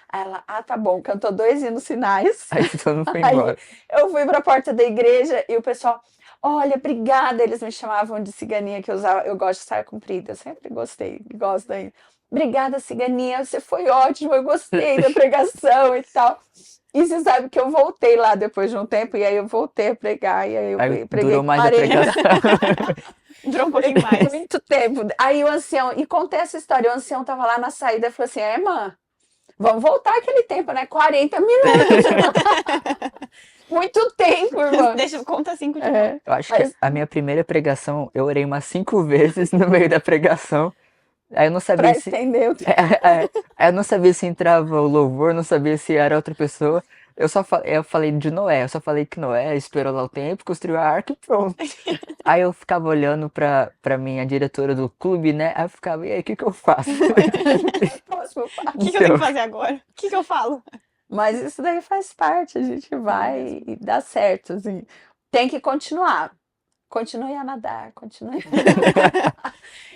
Aí ela: ah, tá bom. Cantou 2 hinos finais. Aí todo mundo foi Aí embora. eu fui para a porta da igreja e o pessoal: olha, obrigada. Eles me chamavam de ciganinha, que eu usava. Eu gosto de saia comprida, eu sempre gostei, gosto ainda. obrigada, Ciganinha, você foi ótimo, eu gostei da pregação e tal. E você sabe que eu voltei lá depois de um tempo, e aí eu voltei a pregar, e aí eu Aí preguei durou mais a 40 pregação. Durou um pouquinho mais. muito tempo. Aí o ancião, e contei essa história, o ancião tava lá na saída e falou assim, irmã, vamos voltar aquele tempo, né? 40 minutos. Muito tempo, irmã. Deixa eu contar 5 de novo. É, Eu acho que mas a minha primeira pregação, eu orei umas 5 vezes no meio da pregação. Aí eu não pra sabia se. estender o tempo. Aí eu não sabia se entrava o louvor, não sabia se era outra pessoa. Eu falei de Noé, eu só falei que Noé esperou lá o tempo, construiu a arca e pronto. Aí eu ficava olhando pra minha diretora do clube, né? Aí eu ficava, e aí, o que que eu faço? Próximo passo. O que eu tenho que fazer agora? O que eu falo? Mas isso daí faz parte, a gente vai e dá certo, assim. Tem que continuar. Continue a nadar, continue.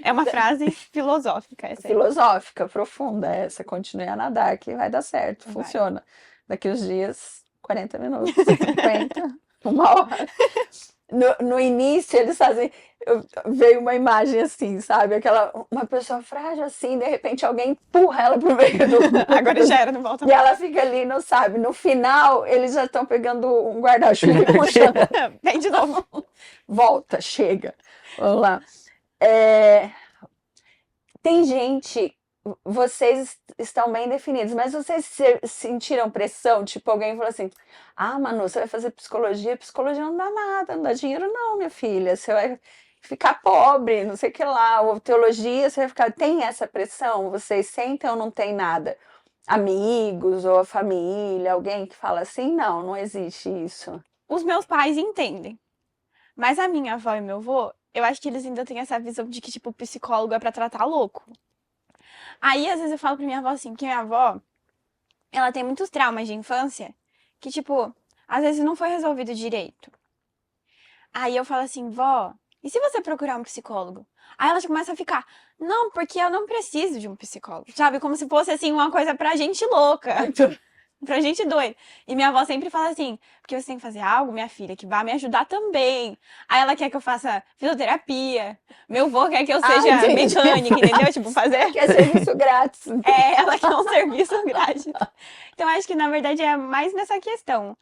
É uma frase filosófica essa aí. Filosófica, profunda essa. Continue a nadar, que vai dar certo, Vai. funciona. Daqui uns dias, 40 minutos, 50, 1 hora. No início, eles fazem. Veio uma imagem assim, sabe? Uma pessoa frágil assim, de repente alguém empurra ela pro meio do. Agora já era, não volta E mais. ela fica ali, não sabe. No final, eles já estão pegando um guarda-chuva e puxando. Vem de novo. Volta, chega. Vamos lá. Tem gente, vocês estão bem definidos, mas vocês sentiram pressão? Tipo, alguém falou assim: ah, Manu, você vai fazer psicologia? Psicologia não dá nada, não dá dinheiro, não, minha filha. Você vai ficar pobre, não sei o que lá. Ou teologia, você vai ficar. Tem essa pressão? Vocês sentem ou não tem nada? Amigos ou a família, alguém que fala assim: não, não existe isso. Os meus pais entendem. Mas a minha avó e meu avô, eu acho que eles ainda têm essa visão de que, tipo, psicólogo é pra tratar louco. Aí, às vezes, eu falo pra minha avó assim, que minha avó, ela tem muitos traumas de infância, que, tipo, às vezes não foi resolvido direito. Aí eu falo assim, vó, e se você procurar um psicólogo? Aí ela começa a ficar, não, porque eu não preciso de um psicólogo. Sabe, como se fosse, assim, uma coisa pra gente louca. Pra gente doida. E minha avó sempre fala assim, porque você tem que fazer algo, minha filha, que vai me ajudar também. Aí ela quer que eu faça fisioterapia. Meu avô quer que eu seja entendi. mecânica, entendeu? Tipo, fazer... Que é serviço grátis. Ela quer um serviço grátis. Então, acho que, na verdade, é mais nessa questão.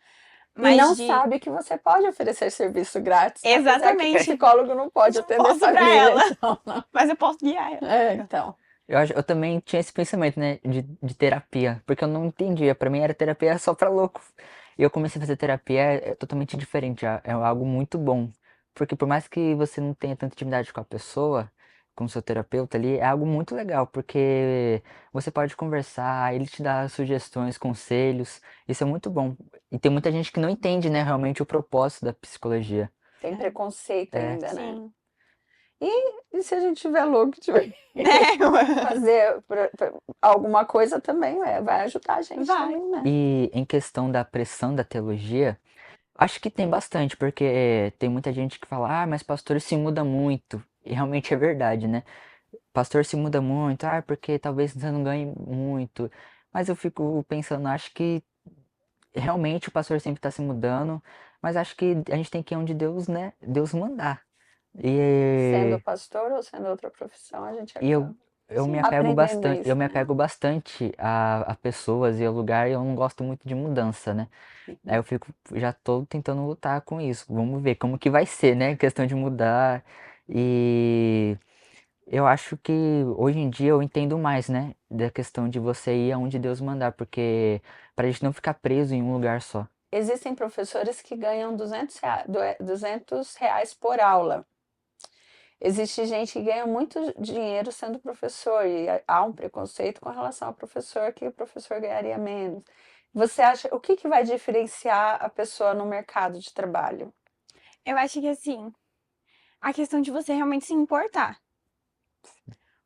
E Mas não de... sabe que você pode oferecer serviço grátis. apesar que Exatamente. psicólogo não pode atender posso pra família. ela. Então, não. Mas eu posso guiar ela. Então. Eu também tinha esse pensamento, né, de terapia, porque eu não entendia. Pra mim era terapia só pra louco. E eu comecei a fazer terapia, é totalmente diferente, é algo muito bom. Porque por mais que você não tenha tanta intimidade com a pessoa, com o seu terapeuta ali, é algo muito legal, porque você pode conversar, ele te dá sugestões, conselhos, isso é muito bom. E tem muita gente que não entende, né, realmente o propósito da psicologia. Tem preconceito ainda, né? Sim. E se a gente tiver louco, tiver É, fazer alguma coisa também, vai ajudar a gente Vai. também, né? E em questão da pressão da teologia, acho que tem bastante, porque tem muita gente que fala, ah, mas pastor se muda muito. E realmente é verdade, né? Pastor se muda muito, ah, porque talvez você não ganhe muito. Mas eu fico pensando, acho que realmente o pastor sempre está se mudando, mas acho que a gente tem que ir onde Deus, né? Deus mandar. Sendo E, pastor ou sendo outra profissão, a gente e acaba eu me Sim. apego aprendendo bastante, isso, eu me né? apego bastante a pessoas e ao lugar, e eu não gosto muito de mudança, né? Aí eu já tô tentando lutar com isso. Vamos ver como que vai ser, né? Questão de mudar. E eu acho que hoje em dia eu entendo mais, né? Da questão de você ir aonde Deus mandar, porque pra gente não ficar preso em um lugar só. Existem professores que ganham R$ 200 por aula. Existe gente que ganha muito dinheiro sendo professor e há um preconceito com relação ao professor, que o professor ganharia menos. Você acha, o que vai diferenciar a pessoa no mercado de trabalho? Eu acho que, assim, a questão de você realmente se importar.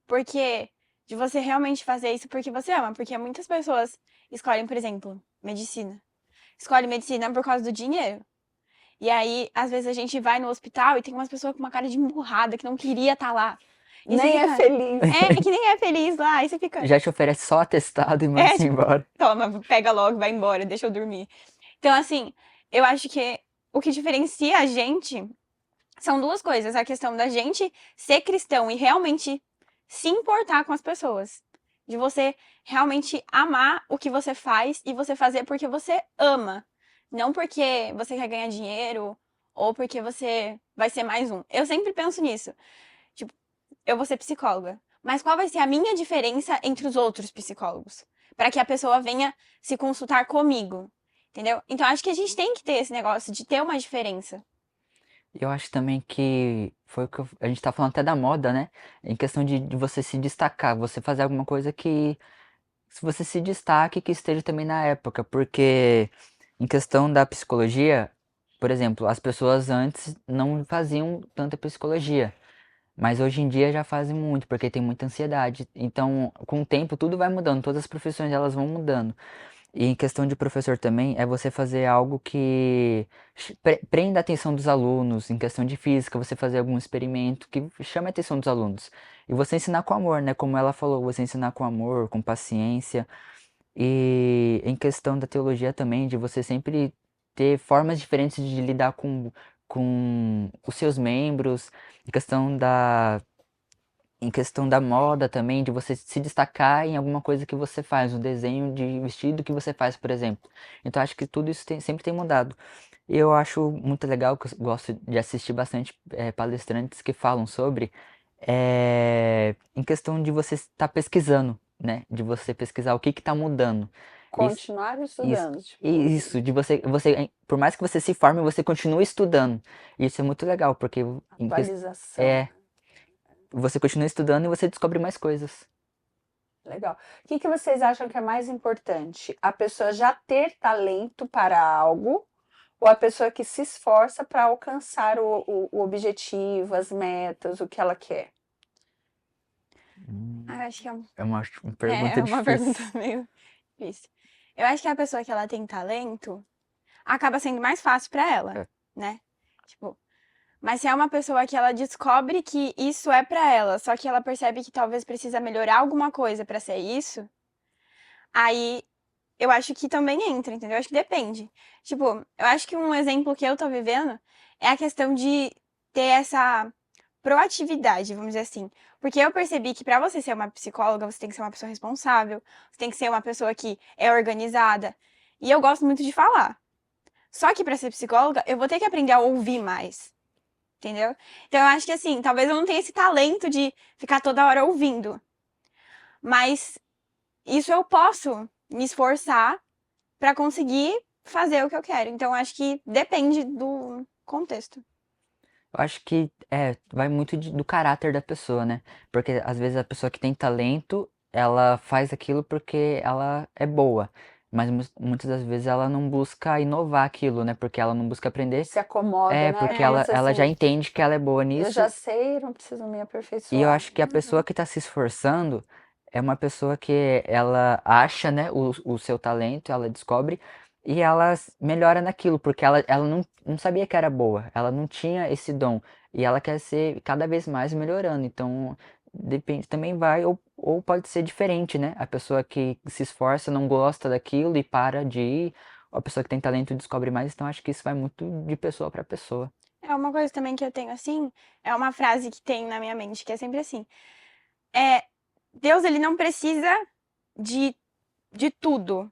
Porque de você realmente fazer isso porque você ama. Porque muitas pessoas escolhem, por exemplo, medicina. Escolhe medicina por causa do dinheiro. E aí, às vezes, a gente vai no hospital e tem umas pessoas com uma cara de emburrada que não queria estar lá. E você Nem é fica- feliz. que nem é feliz lá. Aí você fica, Já te oferece só atestado e manda-se tipo, embora. toma, pega logo, vai embora, deixa eu dormir. Então, assim, eu acho que o que diferencia a gente são duas coisas. A questão da gente ser cristão e realmente se importar com as pessoas. De você realmente amar o que você faz e você fazer porque você ama. Não porque você quer ganhar dinheiro ou porque você vai ser mais um. Eu sempre penso nisso. Tipo, eu vou ser psicóloga. Mas qual vai ser a minha diferença entre os outros psicólogos? Para que a pessoa venha se consultar comigo. Entendeu? Então acho que a gente tem que ter esse negócio de ter uma diferença. Eu acho também que foi o que a gente tá falando até da moda, né? Em questão de você se destacar, você fazer alguma coisa que se você se destaque, que esteja também na época, porque em questão da psicologia, por exemplo, as pessoas antes não faziam tanta psicologia, mas hoje em dia já fazem muito, porque tem muita ansiedade. Então, com o tempo, tudo vai mudando, todas as profissões elas vão mudando. E em questão de professor também, é você fazer algo que prenda a atenção dos alunos. Em questão de física, você fazer algum experimento que chame a atenção dos alunos. E você ensinar com amor, né? Como ela falou, você ensinar com amor, com paciência. E em questão da teologia também, de você sempre ter formas diferentes de lidar com os seus membros. Em questão da moda também, de você se destacar em alguma coisa que você faz, um desenho de vestido que você faz, por exemplo. Então acho que tudo isso sempre tem mudado. E eu acho muito legal, que eu gosto de assistir bastante palestrantes que falam sobre, em questão de você estar pesquisando, né? De você pesquisar o que está mudando. Isso, Continuar isso, estudando, tipo, isso, de por mais que você se forme, você continua estudando. Isso é muito legal, porque atualização. é, você continua estudando e você descobre mais coisas. Legal. O que vocês acham que é mais importante? A pessoa já ter talento para algo ou a pessoa que se esforça para alcançar o objetivo, as metas, o que ela quer? Ah, eu acho que É uma é pergunta uma pergunta difícil. meio difícil. Eu acho que a pessoa que ela tem talento acaba sendo mais fácil pra ela, É. né? Tipo, mas se é uma pessoa que ela descobre que isso é pra ela, só que ela percebe que talvez precisa melhorar alguma coisa pra ser isso, aí eu acho que também entra, entendeu? Eu acho que depende. Tipo, eu acho que um exemplo que eu tô vivendo é a questão de ter essa proatividade, vamos dizer assim. Porque eu percebi que pra você ser uma psicóloga, você tem que ser uma pessoa responsável, você tem que ser uma pessoa que é organizada. E eu gosto muito de falar. Só que pra ser psicóloga, eu vou ter que aprender a ouvir mais. Entendeu? Então eu acho que assim, talvez eu não tenha esse talento de ficar toda hora ouvindo. Mas isso eu posso me esforçar pra conseguir fazer o que eu quero. Então eu acho que depende do contexto. Eu acho que vai muito do caráter da pessoa, né? Porque às vezes a pessoa que tem talento, ela faz aquilo porque ela é boa. Mas muitas das vezes ela não busca inovar aquilo, né? Porque ela não busca aprender. Se acomoda, É, né? porque Como ela, se ela já assim, entende que ela é boa eu já nisso. sei, não preciso me E eu aperfeiçoar. acho que a pessoa que está se esforçando é uma pessoa que ela acha, né, o seu talento, ela descobre e ela melhora naquilo, porque ela não sabia que era boa, ela não tinha esse dom e ela quer ser cada vez mais melhorando. Então, depende, também vai, ou pode ser diferente, né? A pessoa que se esforça não gosta daquilo e para de ir, ou a pessoa que tem talento descobre mais. Então, acho que isso vai muito de pessoa para pessoa. É uma coisa também que eu tenho assim, é uma frase que tem na minha mente, que é sempre assim. É, Deus, ele não precisa de, de tudo.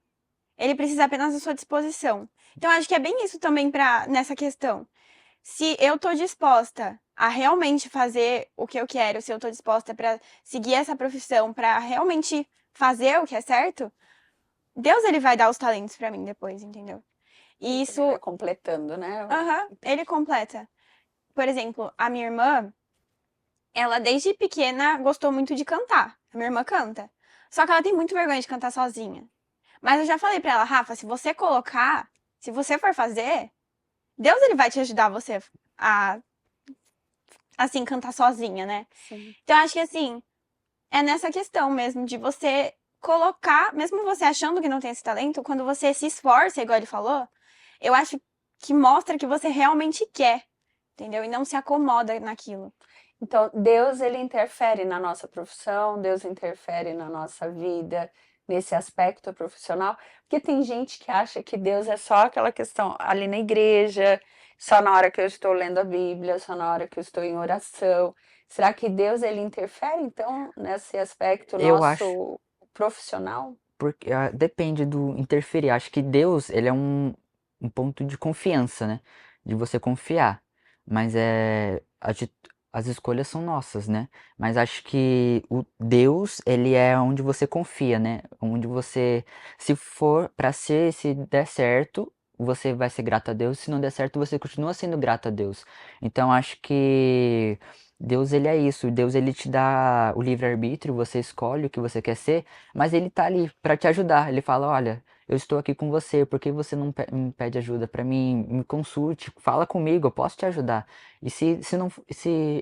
Ele precisa apenas da sua disposição. Então, acho que é bem isso também nessa questão. Se eu tô disposta a realmente fazer o que eu quero, se eu tô disposta pra seguir essa profissão, pra realmente fazer o que é certo, Deus ele vai dar os talentos pra mim depois, entendeu? E isso, Vai completando, né? ele completa. Por exemplo, a minha irmã, ela desde pequena gostou muito de cantar. A minha irmã canta. Só que ela tem muito vergonha de cantar sozinha. Mas eu já falei pra ela, Rafa, se você colocar, se você for fazer, Deus ele vai te ajudar você a assim cantar sozinha, né? Sim. Então eu acho que assim, é nessa questão mesmo de você colocar, mesmo você achando que não tem esse talento, quando você se esforça, igual ele falou, eu acho que mostra que você realmente quer, entendeu? E não se acomoda naquilo. Então, Deus, ele interfere na nossa profissão, Deus interfere na nossa vida, nesse aspecto profissional, porque tem gente que acha que Deus é só aquela questão ali na igreja, só na hora que eu estou lendo a Bíblia, só na hora que eu estou em oração. Será que Deus, ele interfere, então, nesse aspecto Eu acho. nosso profissional? Porque depende do interferir. Acho que Deus, ele é um ponto de confiança, né? De você confiar. Mas as escolhas são nossas, né? Mas acho que o Deus, ele é onde você confia, né? Onde você, se for pra ser, se der certo, você vai ser grato a Deus. Se não der certo, você continua sendo grato a Deus. Então acho que Deus, ele é isso. Deus, ele te dá o livre-arbítrio, você escolhe o que você quer ser, mas ele tá ali pra te ajudar. Ele fala, olha, eu estou aqui com você, por que você não me pede ajuda pra mim? Me consulte, fala comigo, eu posso te ajudar. E se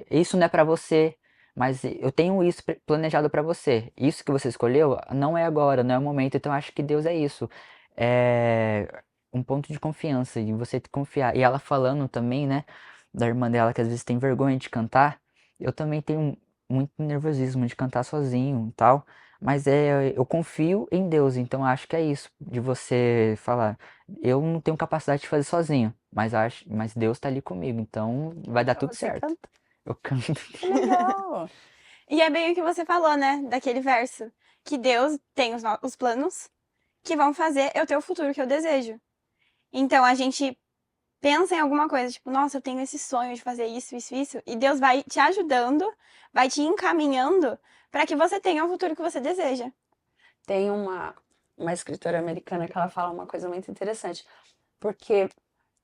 isso não é pra você, mas eu tenho isso planejado pra você. Isso que você escolheu não é agora, não é o momento. Então acho que Deus é isso. É um ponto de confiança, de você confiar. E ela falando também, né, da irmã dela que às vezes tem vergonha de cantar. Eu também tenho muito nervosismo de cantar sozinho e tal. Mas eu confio em Deus, então acho que é isso, de você falar, eu não tenho capacidade de fazer sozinho, mas Deus tá ali comigo, então vai dar tudo Você certo. canta. Eu canto. Que legal! E é bem o que você falou, né? Daquele verso. Que Deus tem os planos que vão fazer eu ter o futuro que eu desejo. Então a gente pensa em alguma coisa, tipo, nossa, eu tenho esse sonho de fazer isso, isso, isso. E Deus vai te ajudando, vai te encaminhando para que você tenha o futuro que você deseja. Tem uma escritora americana que ela fala uma coisa muito interessante, porque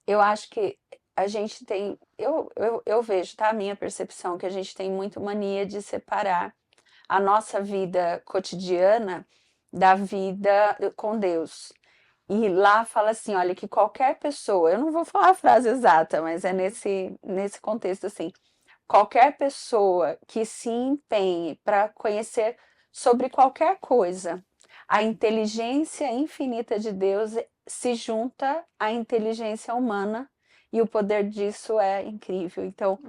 eu acho que a gente tem, eu vejo, tá? A minha percepção, que a gente tem muito mania de separar a nossa vida cotidiana da vida com Deus. E lá fala assim, olha, que qualquer pessoa, eu não vou falar a frase exata, mas é nesse contexto assim, qualquer pessoa que se empenhe para conhecer sobre qualquer coisa, a inteligência infinita de Deus se junta à inteligência humana e o poder disso é incrível. Então,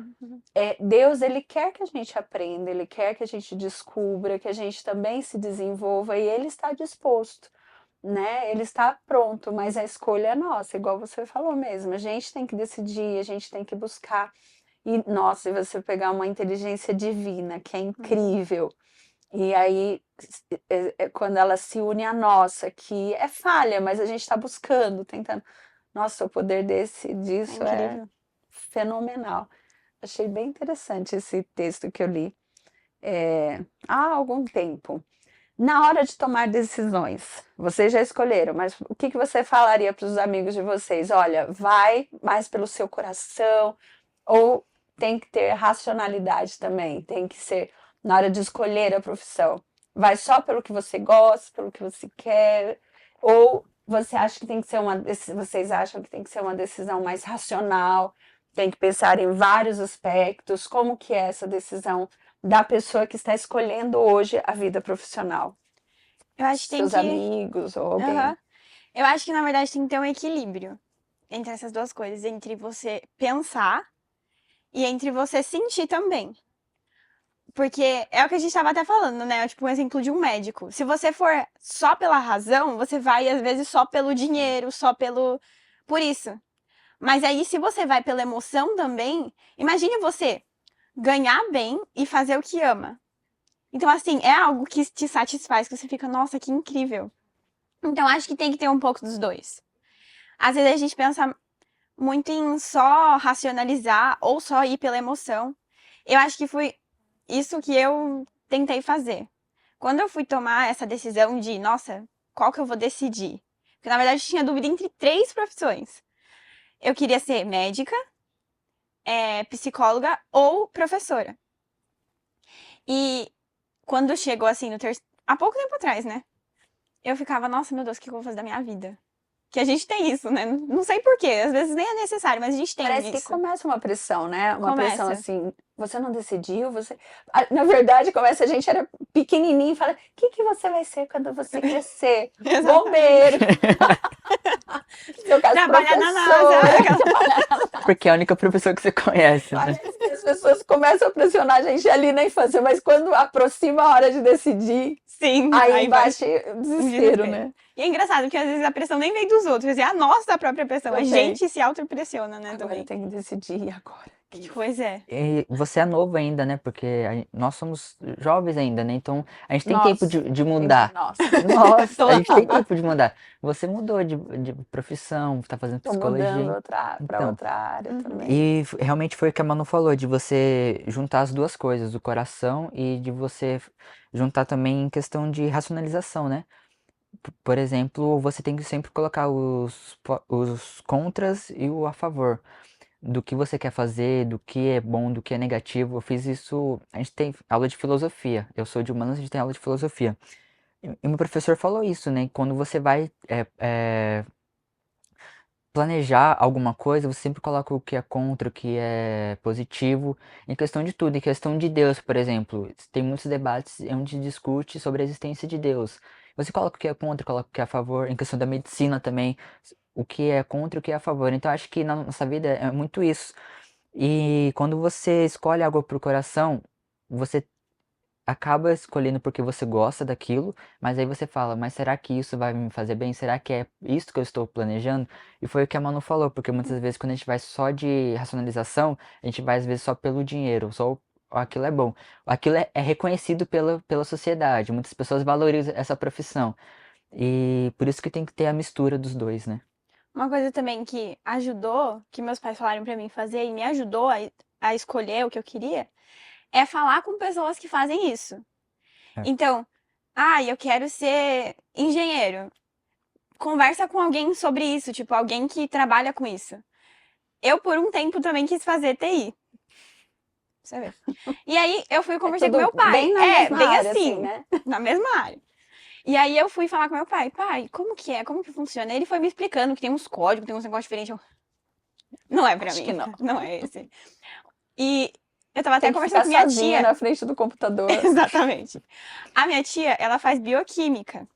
Deus, ele quer que a gente aprenda, ele quer que a gente descubra, que a gente também se desenvolva e ele está disposto, né? Ele está pronto, mas a escolha é nossa, igual você falou mesmo. A gente tem que decidir, a gente tem que buscar. E, nossa, e você pegar uma inteligência divina, que é incrível, e aí, quando ela se une à nossa, que é falha, mas a gente está buscando, tentando. Nossa, o poder disso é incrível. fenomenal. Achei bem interessante esse texto que eu li há algum tempo. Na hora de tomar decisões, vocês já escolheram, mas o que você falaria para os amigos de vocês? Olha, vai mais pelo seu coração, ou tem que ter racionalidade também, tem que ser na hora de escolher a profissão. Vai só pelo que você gosta, pelo que você quer, ou você acha que tem que ser vocês acham que tem que ser uma decisão mais racional, tem que pensar em vários aspectos, como que é essa decisão da pessoa que está escolhendo hoje a vida profissional? Eu acho que tem Seus que. amigos ou alguém. Aham. Eu acho que, na verdade, tem que ter um equilíbrio entre essas duas coisas, entre você pensar e entre você sentir também. Porque é o que a gente estava até falando, né? Tipo, um exemplo de um médico. Se você for só pela razão, você vai, às vezes, só pelo dinheiro, só pelo. Por isso. Mas aí, se você vai pela emoção também, imagine você ganhar bem e fazer o que ama. Então, assim, é algo que te satisfaz, que você fica, nossa, que incrível. Então, acho que tem que ter um pouco dos dois. Às vezes a gente pensa muito em só racionalizar ou só ir pela emoção. Eu acho que foi isso que eu tentei fazer. Quando eu fui tomar essa decisão de, nossa, qual que eu vou decidir? Porque, na verdade, eu tinha dúvida entre 3 profissões. Eu queria ser médica, psicóloga ou professora. E quando chegou, assim, há pouco tempo atrás, né? Eu ficava, nossa, meu Deus, o que eu vou fazer da minha vida? Que a gente tem isso, né? Não sei porquê, às vezes nem é necessário, mas a gente tem Parece que isso. começa uma pressão, né? Uma Começa. pressão assim, você não decidiu, você. Na verdade, começa, a gente era pequenininho e fala: o que você vai ser quando você crescer? Bombeiro! Seu caso, Trabalhar na professor. NASA. Porque é a única professora que você conhece, né? Parece que as pessoas começam a pressionar a gente ali na infância, mas quando aproxima a hora de decidir, Sim, aí vai bate o desespero, né? E é engraçado, porque às vezes a pressão nem vem dos outros, é a nossa própria pressão. A Também. gente se autopressiona, né, Agora também. eu tenho que decidir, e agora? O Pois é. E você é novo ainda, né? Porque nós somos jovens ainda, né? Então a gente tem tempo Nossa, de tem que ser mudar. nossa. Nossa, a gente tem Total. tempo de mudar. Você mudou de profissão, tá fazendo Tô mudando psicologia. para Então, outra área Uhum. também. e realmente foi o que a Manu falou, de você juntar as duas coisas, o coração e de você juntar também em questão de racionalização, né? Por exemplo, você tem que sempre colocar os contras e o a favor do que você quer fazer, do que é bom, do que é negativo. Eu fiz isso. A gente tem aula de filosofia. Eu sou de humanas, a gente tem aula de filosofia. E meu professor falou isso, né? Quando você vai planejar alguma coisa, você sempre coloca o que é contra, o que é positivo, em questão de tudo, em questão de Deus, por exemplo. Tem muitos debates onde discute sobre a existência de Deus. Você coloca o que é contra, coloca o que é a favor, em questão da medicina também, o que é contra e o que é a favor. Então acho que na nossa vida é muito isso. E quando você escolhe algo pro coração, você acaba escolhendo porque você gosta daquilo, mas aí você fala, mas será que isso vai me fazer bem? Será que é isso que eu estou planejando? E foi o que a Manu falou, porque muitas vezes quando a gente vai só de racionalização, a gente vai às vezes só pelo dinheiro, só aquilo é bom. Aquilo é reconhecido pela sociedade, muitas pessoas valorizam essa profissão. E por isso que tem que ter a mistura dos dois, né? Uma coisa também que ajudou, que meus pais falaram pra mim fazer e me ajudou a escolher o que eu queria, é falar com pessoas que fazem isso. É. Então, eu quero ser engenheiro. Conversa com alguém sobre isso, tipo, alguém que trabalha com isso. Eu, por um tempo, também quis fazer TI. Você vê. E aí, eu fui É conversar com tudo meu pai. bem na É, mesma bem área, assim, assim, né? na mesma área. E aí, eu fui falar com meu pai. Pai, como que é? Como que funciona? Ele foi me explicando que tem uns códigos, tem uns negócios diferentes. Não é pra Acho mim, que não. não é esse. E eu tava até Tem que conversando ficar com minha sozinha tia. na frente do computador. Exatamente. A minha tia, ela faz bioquímica.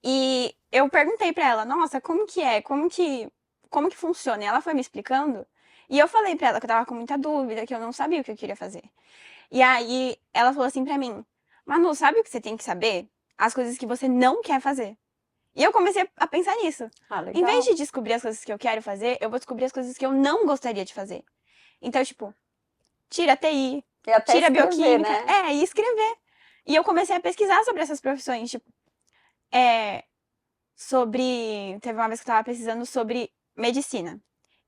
E eu perguntei pra ela, nossa, como que é? Como que funciona? E ela foi me explicando. E eu falei pra ela que eu tava com muita dúvida, que eu não sabia o que eu queria fazer. E aí ela falou assim pra mim: Manu, sabe o que você tem que saber? As coisas que você não quer fazer. E eu comecei a pensar nisso. Ah, Em vez legal. de descobrir as coisas que eu quero fazer, eu vou descobrir as coisas que eu não gostaria de fazer. Então, tipo, tira TI, E até tira escrever, bioquímica, né? e escrever. E eu comecei a pesquisar sobre essas profissões, tipo, é, teve uma vez que eu tava pesquisando sobre medicina.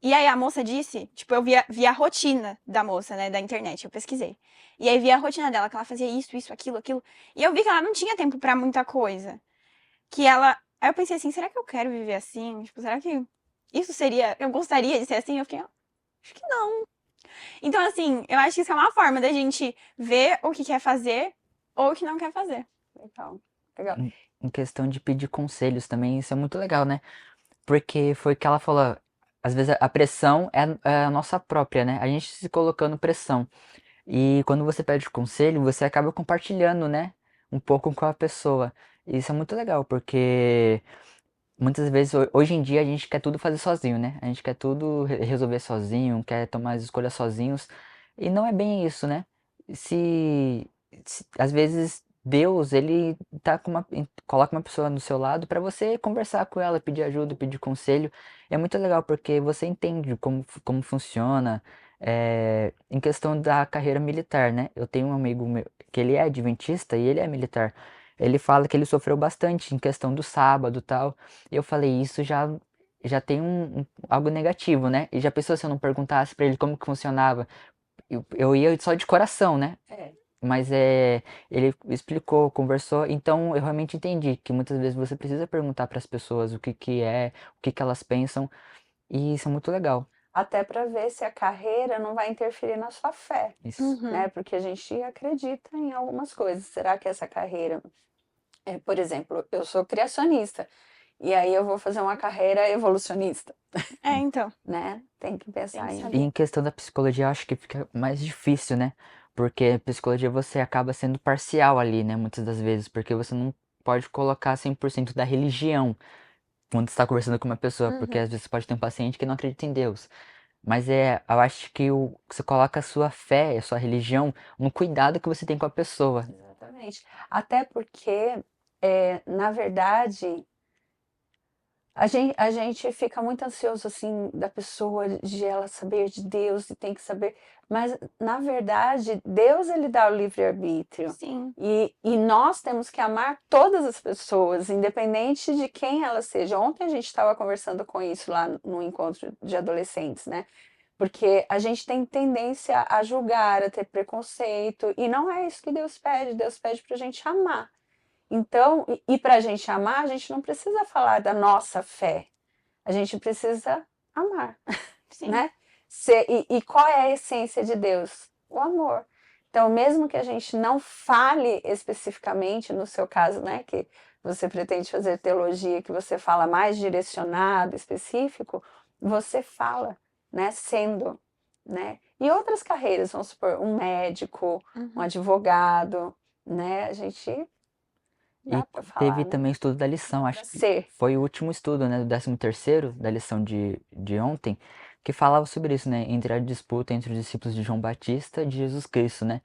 E aí a moça disse, tipo, eu via a rotina da moça, né, da internet, eu pesquisei. E aí via a rotina dela, que ela fazia isso, aquilo, aquilo. E eu vi que ela não tinha tempo pra muita coisa. Aí eu pensei assim, será que eu quero viver assim? Tipo, será que isso seria, eu gostaria de ser assim? Eu fiquei, acho que não. Então, assim, eu acho que isso é uma forma da gente ver o que quer fazer ou o que não quer fazer. Legal, legal. Em questão de pedir conselhos também, isso é muito legal, né? Porque foi o que ela falou, às vezes a pressão é a nossa própria, né? A gente se colocando pressão. E quando você pede conselho, você acaba compartilhando, né? Um pouco com a pessoa. E isso é muito legal, porque muitas vezes, hoje em dia, a gente quer tudo fazer sozinho, né? A gente quer tudo resolver sozinho, quer tomar as escolhas sozinhos. E não é bem isso, né? Se, às vezes Deus, ele tá coloca uma pessoa no seu lado para você conversar com ela, pedir ajuda, pedir conselho. E é muito legal porque você entende como funciona, em questão da carreira militar, né? Eu tenho um amigo meu que ele é adventista e ele é militar. Ele fala que ele sofreu bastante em questão do sábado e tal. E eu falei, isso já tem algo negativo, né? E já pensou se eu não perguntasse pra ele como que funcionava? Eu ia só de coração, né? É. Mas ele explicou, conversou, então eu realmente entendi que muitas vezes você precisa perguntar para as pessoas o que que é, o que que elas pensam, e isso é muito legal. Até para ver se a carreira não vai interferir na sua fé, Isso. Uhum. né? Porque a gente acredita em algumas coisas. Será que essa carreira, por exemplo, eu sou criacionista e aí eu vou fazer uma carreira evolucionista, Então, né? Tem que tem pensar que em. E saber. em questão da psicologia, eu acho que fica mais difícil, né? Porque psicologia você acaba sendo parcial ali, né? Muitas das vezes, porque você não pode colocar 100% da religião quando está conversando com uma pessoa, porque Uhum. às vezes pode ter um paciente que não acredita em Deus. Mas eu acho que você coloca a sua fé, a sua religião, no cuidado que você tem com a pessoa. Exatamente. Até porque, na verdade, A gente fica muito ansioso, assim, da pessoa, de ela saber de Deus e tem que saber. Mas, na verdade, Deus, ele dá o livre-arbítrio. Sim. E nós temos que amar todas as pessoas, independente de quem elas sejam. Ontem a gente estava conversando com isso lá no encontro de adolescentes, né? Porque a gente tem tendência a julgar, a ter preconceito, e não é isso que Deus pede. Deus pede para a gente amar. Então, para a gente amar, a gente não precisa falar da nossa fé, a gente precisa amar, Sim. né? E qual é a essência de Deus? O amor. Então, mesmo que a gente não fale especificamente, no seu caso, né, que você pretende fazer teologia, que você fala mais direcionado, específico, você fala, né, sendo, né? E outras carreiras, vamos supor, um médico, um advogado, né? A gente dá E para teve falar, né? também o estudo da lição, Pra acho que ser. foi o último estudo, né, do 13º, da lição de ontem, que falava sobre isso, né, entre a disputa entre os discípulos de João Batista e de Jesus Cristo, né?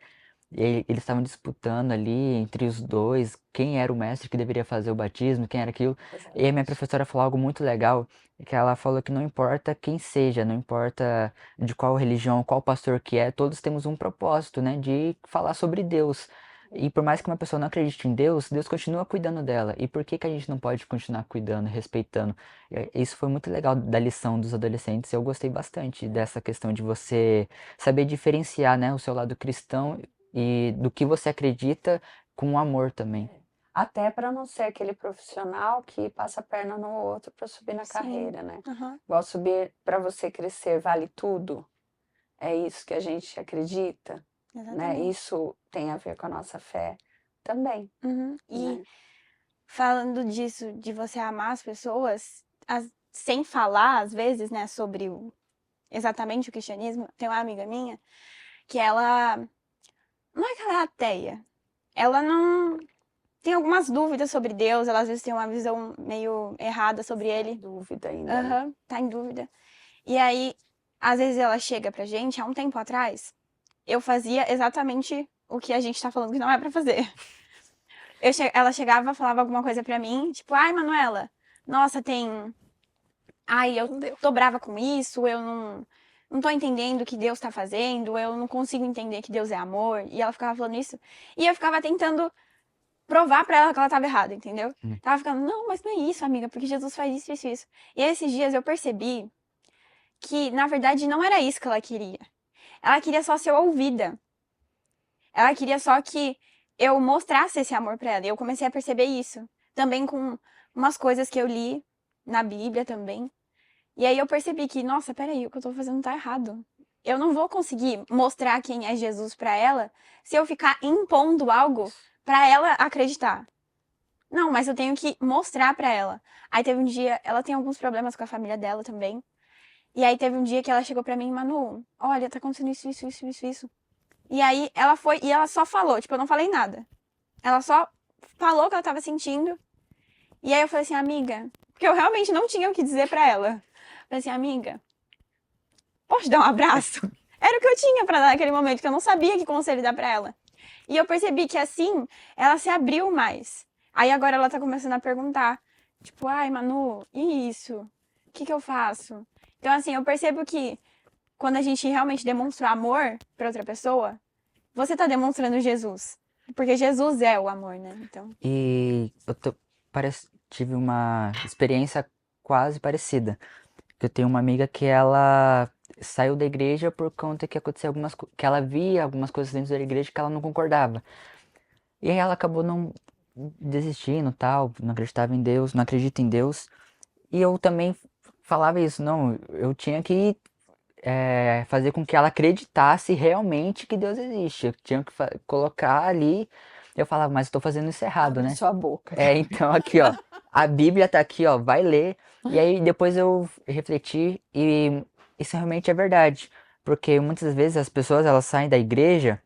E aí eles estavam disputando ali entre os dois quem era o mestre que deveria fazer o batismo, quem era aquilo. E a minha professora falou algo muito legal, que ela falou que não importa quem seja, não importa de qual religião, qual pastor que é, todos temos um propósito, né, de falar sobre Deus. E por mais que uma pessoa não acredite em Deus, Deus continua cuidando dela. E por que que a gente não pode continuar cuidando, respeitando? Isso foi muito legal da lição dos adolescentes. Eu gostei bastante dessa questão de você saber diferenciar, né, o seu lado cristão e do que você acredita com amor também. Até para não ser aquele profissional que passa a perna no outro para subir na Sim. carreira, né? Aham. Igual subir para você crescer vale tudo. É isso que a gente acredita, né? Exatamente. Isso tem a ver com a nossa fé também, Uhum. E né? falando disso, de você amar as pessoas, sem falar, às vezes, né, sobre exatamente o cristianismo, tem uma amiga minha que ela, não é que ela é ateia, ela não tem algumas dúvidas sobre Deus, ela às vezes tem uma visão meio errada sobre ele. Dúvida ainda, né? Aham, tá em dúvida. E aí, às vezes ela chega pra gente, há um tempo atrás, eu fazia exatamente o que a gente tá falando que não é pra fazer. Ela chegava, falava alguma coisa pra mim, tipo, ai, Manuela, nossa, tem. Ai, eu tô brava com isso, eu não tô entendendo o que Deus tá fazendo, eu não consigo entender que Deus é amor. E ela ficava falando isso. E eu ficava tentando provar pra ela que ela tava errada, entendeu? Tava ficando, não, mas não é isso, amiga, porque Jesus faz isso, isso, isso. E aí, esses dias eu percebi que, na verdade, não era isso que ela queria. Ela queria só ser ouvida. Ela queria só que eu mostrasse esse amor pra ela. E eu comecei a perceber isso. Também com umas coisas que eu li na Bíblia também. E aí eu percebi que, nossa, peraí, o que eu tô fazendo tá errado. Eu não vou conseguir mostrar quem é Jesus pra ela se eu ficar impondo algo pra ela acreditar. Não, mas eu tenho que mostrar pra ela. Aí teve um dia, ela tem alguns problemas com a família dela também. E aí teve um dia que ela chegou pra mim, Manu, olha, tá acontecendo isso, isso, isso, isso, isso. E aí ela foi, e ela só falou, tipo, eu não falei nada. Ela só falou o que ela tava sentindo. E aí eu falei assim, amiga, porque eu realmente não tinha o que dizer pra ela. Eu falei assim, amiga, posso te dar um abraço? Era o que eu tinha pra dar naquele momento, que eu não sabia que conselho dar pra ela. E eu percebi que assim, ela se abriu mais. Aí agora ela tá começando a perguntar, tipo, ai, Manu, e isso? O que eu faço? Então assim, eu percebo que quando a gente realmente demonstra amor pra outra pessoa, você tá demonstrando Jesus. Porque Jesus é o amor, né? Então, E tive uma experiência quase parecida. Eu tenho uma amiga que ela saiu da igreja por conta que aconteceu que ela via algumas coisas dentro da igreja que ela não concordava. E aí ela acabou não desistindo, tal, não acreditava em Deus, não acredita em Deus. E eu também falava isso, não, eu tinha que fazer com que ela acreditasse realmente que Deus existe. Eu tinha que colocar ali. Eu falava, mas eu tô fazendo isso errado, Abre né? sua boca. Então aqui, ó, a Bíblia tá aqui, ó, vai ler. E aí depois eu refleti e isso realmente é verdade. Porque muitas vezes as pessoas elas saem da igreja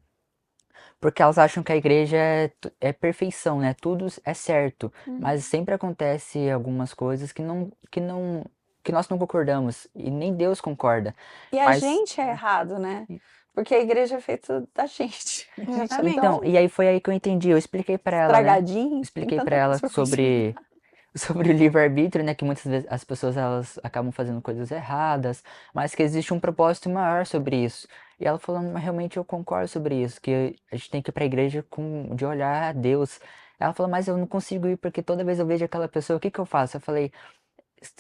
porque elas acham que a igreja é perfeição, né? Tudo é certo. Mas sempre acontece algumas coisas que nós não concordamos e nem Deus concorda. E a Mas gente é errado, né? Porque a igreja é feita da gente. A gente é Exatamente. então, tão e aí foi aí que eu entendi. Eu expliquei pra ela, né? estragadinho, tem Expliquei tanta pra coisa ela pra sobre sobre o livre-arbítrio, né? Que muitas vezes as pessoas elas acabam fazendo coisas erradas, mas que existe um propósito maior sobre isso. E ela falou, mas realmente eu concordo sobre isso, que a gente tem que ir para a igreja de olhar a Deus. Ela falou, mas eu não consigo ir porque toda vez eu vejo aquela pessoa, o que que eu faço? Eu falei,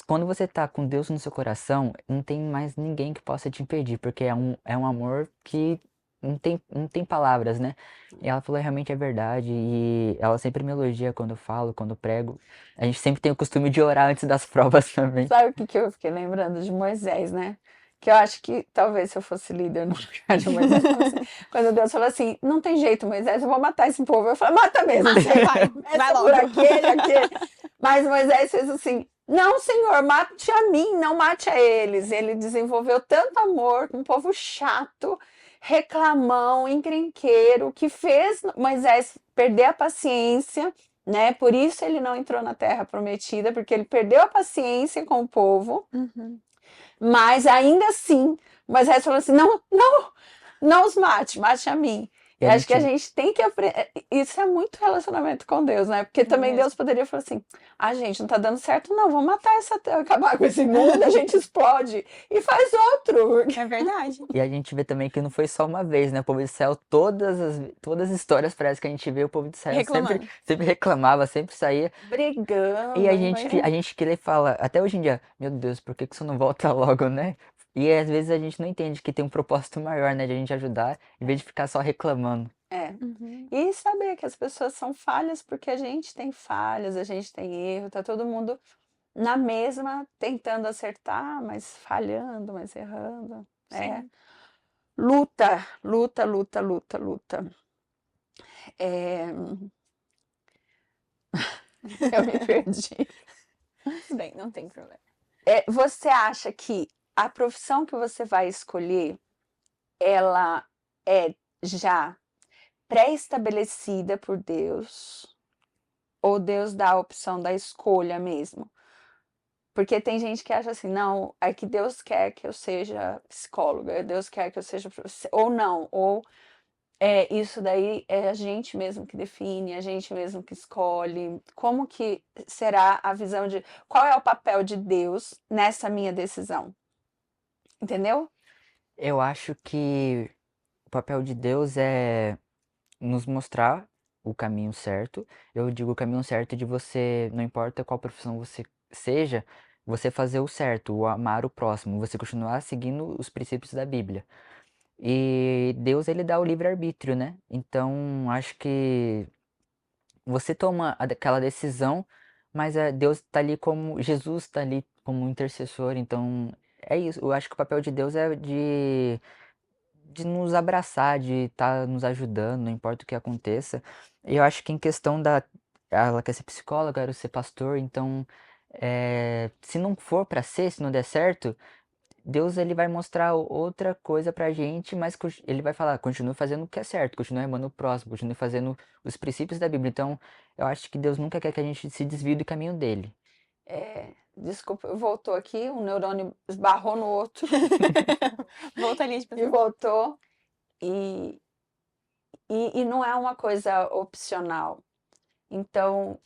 quando você tá com Deus no seu coração, não tem mais ninguém que possa te impedir, porque é um amor que não tem palavras, né? E ela falou, realmente é verdade, e ela sempre me elogia quando eu falo, quando eu prego. A gente sempre tem o costume de orar antes das provas também. Sabe o que que eu fiquei lembrando de Moisés, né? Que eu acho que talvez se eu fosse líder no lugar de Moisés, eu falava assim, quando Deus falou assim, não tem jeito, Moisés, eu vou matar esse povo. Eu falei, mata mesmo, Mata, Senhor. vai Começa logo. por aquele. Mas Moisés fez assim, não, Senhor, mate a mim, não mate a eles. Ele desenvolveu tanto amor com um povo chato, reclamão, encrenqueiro, que fez Moisés perder a paciência, né? Por isso ele não entrou na terra prometida, porque ele perdeu a paciência com o povo. Uhum. Mas ainda assim, Moisés falou assim: não, não, não os mate, mate a mim. E Eu a acho que a gente, gente tem que aprender. Isso é muito relacionamento com Deus, né? Porque também mesmo. Deus poderia falar assim: ah, gente, não tá dando certo, não, vamos matar acabar com esse mundo, a gente explode e faz outro. É verdade. e a gente vê também que não foi só uma vez, né? O povo de Israel, todas as histórias parece que a gente vê, o povo de Israel sempre, Reclamando. sempre reclamava, sempre saía. E Brigando, a gente, imagina. a gente que ele fala, até hoje em dia, meu Deus, por que que isso não volta logo, né? E às vezes a gente não entende que tem um propósito maior, né? De a gente ajudar, em vez de ficar só reclamando. É. Uhum. E saber que as pessoas são falhas porque a gente tem falhas, a gente tem erro, tá todo mundo na mesma, tentando acertar, mas falhando, mas errando. É. Sim. Luta, luta, luta, luta, luta. É, eu me perdi. Tudo bem, não tem problema. Você acha que a profissão que você vai escolher, ela é já pré-estabelecida por Deus? Ou Deus dá a opção da escolha mesmo? Porque tem gente que acha assim, não, é que Deus quer que eu seja psicóloga, Deus quer que eu seja ou não, ou isso daí é a gente mesmo que define, a gente mesmo que escolhe. Como que será a visão de qual é o papel de Deus nessa minha decisão? Entendeu? Eu acho que o papel de Deus é nos mostrar o caminho certo. Eu digo o caminho certo de você, não importa qual profissão você seja, você fazer o certo, o amar o próximo, você continuar seguindo os princípios da Bíblia. E Deus, ele dá o livre-arbítrio, né? Então, acho que você toma aquela decisão, mas Deus está ali como, Jesus está ali como um intercessor, então é isso. Eu acho que o papel de Deus é de nos abraçar, de estar nos ajudando, não importa o que aconteça. E eu acho que em questão ela quer ser psicóloga, eu quero ser pastor, então, se não for para ser, se não der certo, Deus ele vai mostrar outra coisa pra gente, mas ele vai falar, continue fazendo o que é certo, continue amando o próximo, continue fazendo os princípios da Bíblia. Então, eu acho que Deus nunca quer que a gente se desvie do caminho dele. Desculpa, voltou aqui, um neurônio esbarrou no outro Volta ali de e pessoa. voltou. E, e não é uma coisa opcional. Então,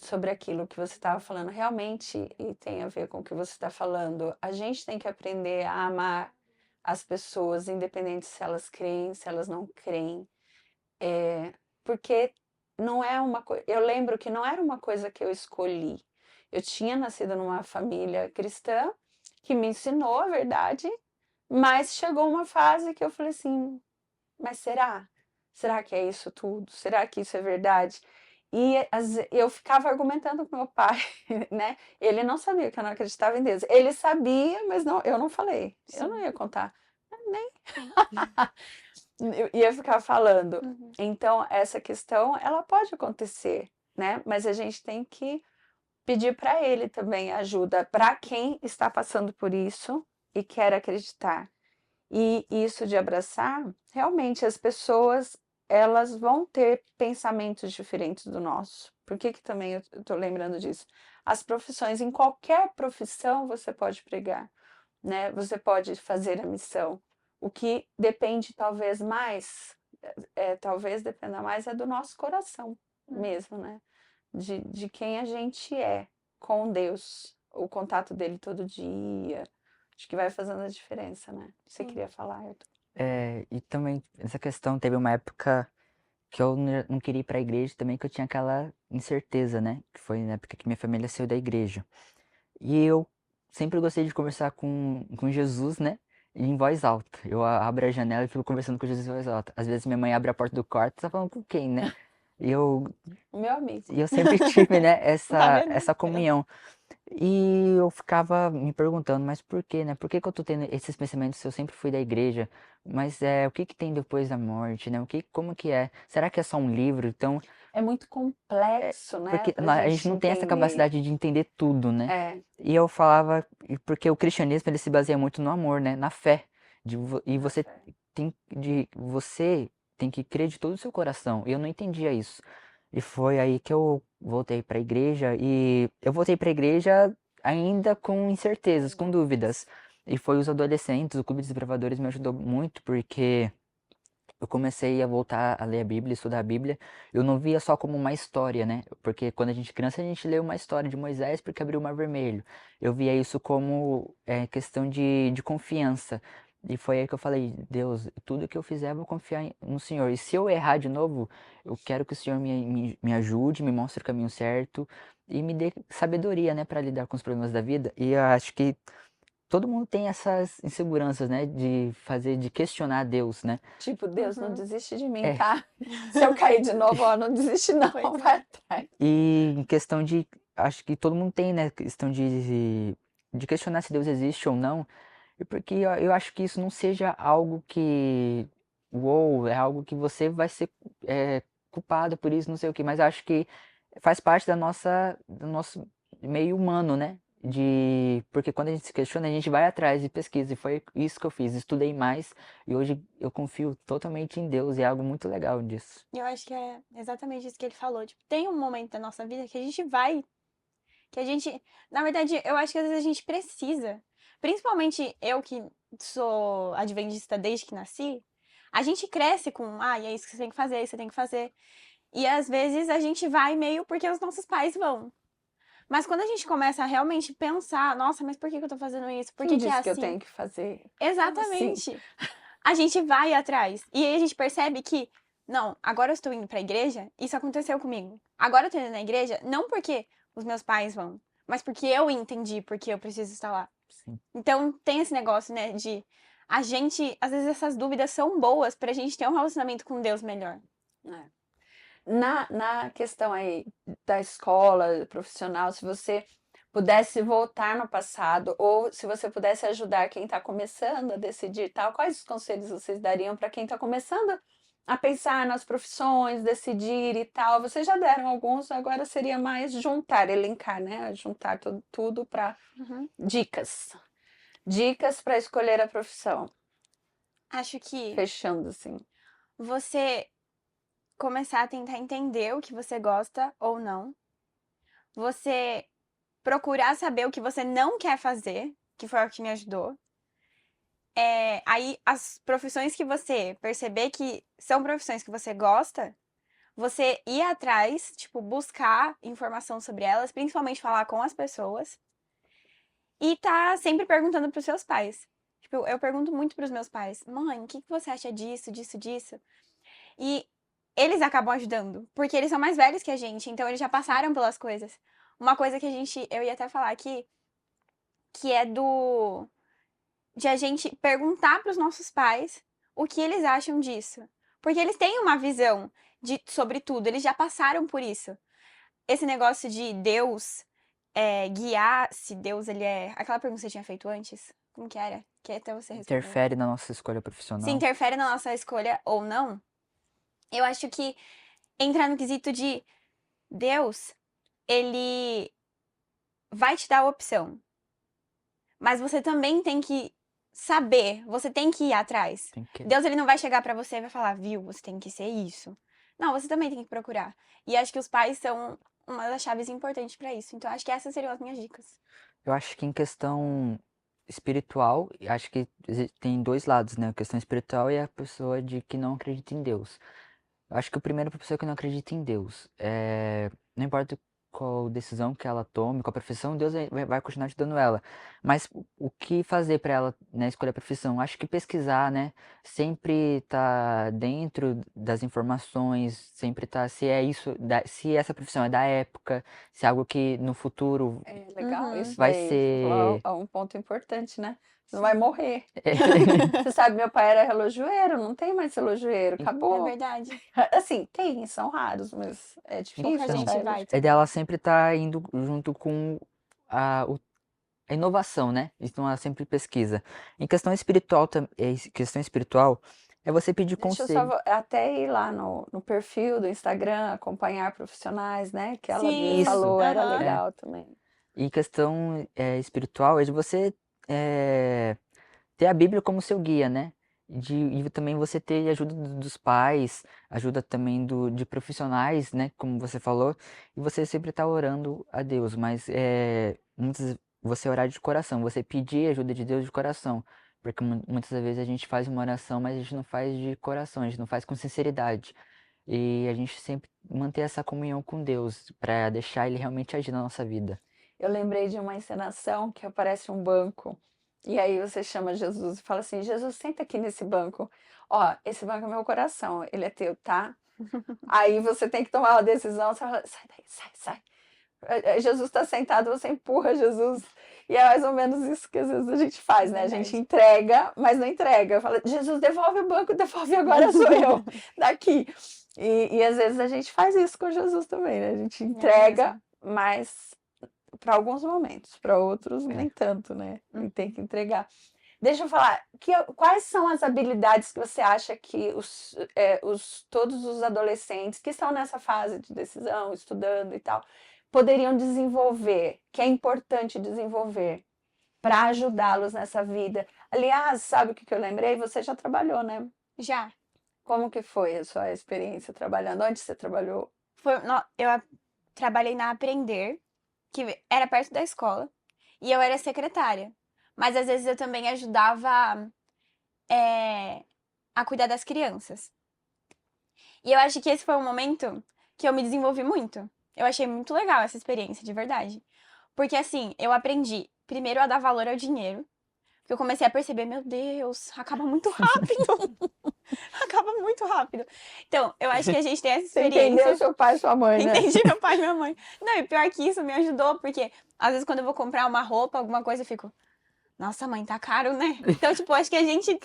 sobre aquilo que você estava falando, realmente, e tem a ver com o que você está falando, a gente tem que aprender a amar as pessoas, independente se elas creem, se elas não creem. Porque não é uma coisa. Eu lembro que não era uma coisa que eu escolhi. Eu tinha nascido numa família cristã que me ensinou a verdade, mas chegou uma fase que eu falei assim: mas será? Será que é isso tudo? Será que isso é verdade? E eu ficava argumentando com meu pai, né? Ele não sabia que eu não acreditava em Deus. Ele sabia, mas não, eu não falei. Eu não Sim. ia contar. Nem. Eu ia ficar falando. Uhum. Então, essa questão, ela pode acontecer, né? Mas a gente tem que pedir para ele também ajuda para quem está passando por isso e quer acreditar. E isso de abraçar, realmente as pessoas, elas vão ter pensamentos diferentes do nosso. Por que que também eu estou lembrando disso? As profissões, em qualquer profissão você pode pregar, né? Você pode fazer a missão. O que depende talvez mais, talvez dependa mais é do nosso coração mesmo, né? de quem a gente é com Deus, o contato dele todo dia. Acho que vai fazendo a diferença, né? Você Sim. queria falar, Arthur? E também, essa questão, teve uma época que eu não queria ir pra igreja também, que eu tinha aquela incerteza, né? Que foi na época que minha família saiu da igreja. E eu sempre gostei de conversar com Jesus, né? Em voz alta. Eu abro a janela e fico conversando com Jesus em voz alta. Às vezes minha mãe abre a porta do quarto e tá falando com quem, né? E eu, Meu amigo. e eu sempre tive, né, Tá essa, vendo? essa comunhão. E eu ficava me perguntando, mas por quê, né? Por que que eu tô tendo esses pensamentos se eu sempre fui da igreja? Mas o que que tem depois da morte, né? Como que é? Será que é só um livro? Então, É muito complexo, né, porque pra a gente gente não tem essa entender. capacidade de entender tudo, né? É, E eu falava, porque o cristianismo ele se baseia muito no amor, né? Na fé. E na fé. você tem que crer de todo o seu coração. E eu não entendia isso. E foi aí que eu voltei para a igreja e eu voltei para a igreja ainda com incertezas, com dúvidas. E foi os adolescentes, o Clube de Desbravadores me ajudou muito porque eu comecei a voltar a ler a Bíblia, estudar a Bíblia. Eu não via só como uma história, né? Porque quando a gente é criança, a gente lê uma história de Moisés porque abriu o Mar Vermelho. Eu via isso como questão de confiança. E foi aí que eu falei, Deus, tudo que eu fizer, eu vou confiar no Senhor. E se eu errar de novo, eu quero que o Senhor me ajude, me mostre o caminho certo e me dê sabedoria, né, para lidar com os problemas da vida. E eu acho que todo mundo tem essas inseguranças, né, de questionar Deus, né? Tipo, Deus, não Uhum. desiste de mim, É, tá? Se eu cair de novo, ó, não desiste não, Pois vai é. atrás. e em questão de, acho que todo mundo tem, né, questão de questionar se Deus existe ou não, e porque eu acho que isso não seja algo que, uou, é algo que você vai ser culpado por isso, não sei o que, mas eu acho que faz parte do nosso meio humano, né, porque quando a gente se questiona, a gente vai atrás e pesquisa, e foi isso que eu fiz, estudei mais, e hoje eu confio totalmente em Deus, e é algo muito legal disso. E eu acho que é exatamente isso que ele falou. Tipo, tem um momento da nossa vida que a gente que a gente, na verdade, eu acho que às vezes a gente precisa. Principalmente eu que sou adventista desde que nasci, a gente cresce com, é isso que você tem que fazer, isso você tem que fazer. E às vezes a gente vai meio porque os nossos pais vão. Mas quando a gente começa a realmente pensar, nossa, mas por que que eu tô fazendo isso? Por Quem que que é disse que eu assim? tenho que fazer? Como assim? Exatamente. A gente vai atrás. E aí a gente percebe que, não, agora eu estou indo pra igreja, isso aconteceu comigo. Agora eu tô indo na igreja, não porque os meus pais vão, mas porque eu entendi porque eu preciso estar lá. Sim. Então tem esse negócio, né, de a gente, às vezes essas dúvidas são boas pra gente ter um relacionamento com Deus melhor. É. Na questão aí da escola profissional, se você pudesse voltar no passado, ou se você pudesse ajudar quem está começando a decidir tal, quais os conselhos vocês dariam para quem está começando a pensar nas profissões, decidir e tal? Vocês já deram alguns, agora seria mais juntar, elencar, né? Juntar tudo para Uhum. dicas. Dicas para escolher a profissão. Acho que Fechando assim. você começar a tentar entender o que você gosta ou não. Você procurar saber o que você não quer fazer, que foi o que me ajudou. Aí, as profissões que você perceber que são profissões que você gosta, você ir atrás, tipo, buscar informação sobre elas, principalmente falar com as pessoas. E tá sempre perguntando pros seus pais. Tipo, eu pergunto muito pros meus pais: mãe, o que que você acha disso, disso, disso? E eles acabam ajudando, porque eles são mais velhos que a gente, então eles já passaram pelas coisas. Uma coisa que eu ia até falar aqui, que é de a gente perguntar pros nossos pais o que eles acham disso. Porque eles têm uma visão sobre tudo, eles já passaram por isso. Esse negócio de Deus guiar, se Deus ele é. Aquela pergunta que você tinha feito antes, como que era? Que até você respondeu. Interfere na nossa escolha Se profissional. interfere na nossa escolha ou não, eu acho que entra no quesito de Deus, ele vai te dar a opção. Mas você também tem que saber, você tem que ir atrás. Tem que Deus ele não vai chegar pra você e vai falar, viu, você tem que ser isso. Não, você também tem que procurar. E acho que os pais são uma das chaves importantes pra isso. Então acho que essas seriam as minhas dicas. Eu acho que em questão espiritual, acho que tem dois lados, né? A questão espiritual e a pessoa de que não acredita em Deus. Eu acho que o primeiro pra pessoa que não acredita em Deus, não importa qual decisão que ela tome, qual profissão, Deus vai continuar ajudando ela. Mas o que fazer pra ela, né, escolher a profissão? Acho que pesquisar, né? Sempre tá dentro das informações, sempre tá se é isso, se essa profissão é da época, se é algo que no futuro É legal Uhum. isso vai daí. Você falou ser. um ponto importante, né? Você não vai morrer. É, Você sabe, meu pai era relojoeiro, não tem mais relojoeiro, É acabou. verdade. Assim, tem, são raros, mas é Pouca difícil Então, gente achar vai relojoeiro. é também. dela sempre tá indo junto com a, o a inovação, né? Então ela sempre pesquisa. Em questão espiritual, questão espiritual é você pedir Deixa eu só conselho. até ir lá no perfil do Instagram, acompanhar profissionais, né? Que ela Sim, Isso, falou, era aham. é. legal também. E questão espiritual é de você é, ter a Bíblia como seu guia, né? E também você ter ajuda dos pais, ajuda também de profissionais, né? Como você falou, e você sempre tá orando a Deus, mas você orar de coração, você pedir ajuda de Deus de coração, porque muitas vezes a gente faz uma oração, mas a gente não faz de coração, a gente não faz com sinceridade. E a gente sempre manter essa comunhão com Deus, para deixar Ele realmente agir na nossa vida. Eu lembrei de uma encenação que aparece um banco, e aí você chama Jesus e fala assim: Jesus, senta aqui nesse banco. Ó, esse banco é meu coração, ele é teu, tá? Aí você tem que tomar uma decisão, você fala, sai daí, sai, sai. Jesus está sentado, você empurra Jesus. E é mais ou menos isso que às vezes a gente faz, né? A gente Verdade. entrega, mas não entrega. Fala, Jesus, devolve o banco, devolve agora sou eu, daqui. E às vezes a gente faz isso com Jesus também, né? A gente É entrega, mesmo. mas para alguns momentos, para outros É. nem tanto, né? E tem Uhum. que entregar. Deixa eu falar, quais são as habilidades que você acha que todos os adolescentes que estão nessa fase de decisão, estudando e tal, poderiam desenvolver, que é importante desenvolver para ajudá-los nessa vida? Aliás, sabe o que eu lembrei? Você já trabalhou, né? Já. Como que foi a sua experiência trabalhando? Onde você trabalhou? Eu trabalhei na Aprender, que era perto da escola, e eu era secretária. Mas às vezes eu também ajudava a cuidar das crianças. E eu acho que esse foi um momento que eu me desenvolvi muito. Eu achei muito legal essa experiência, de verdade. Porque assim, eu aprendi primeiro a dar valor ao dinheiro. Porque eu comecei a perceber, meu Deus, acaba muito rápido. Acaba muito rápido. Então, eu acho que a gente tem essa Você entendeu experiência. seu pai e sua mãe, né? Entendi meu pai e minha mãe. Não, e pior que isso me ajudou, porque às vezes quando eu vou comprar uma roupa, alguma coisa, eu fico, nossa, mãe, tá caro, né? Então, tipo, acho que a gente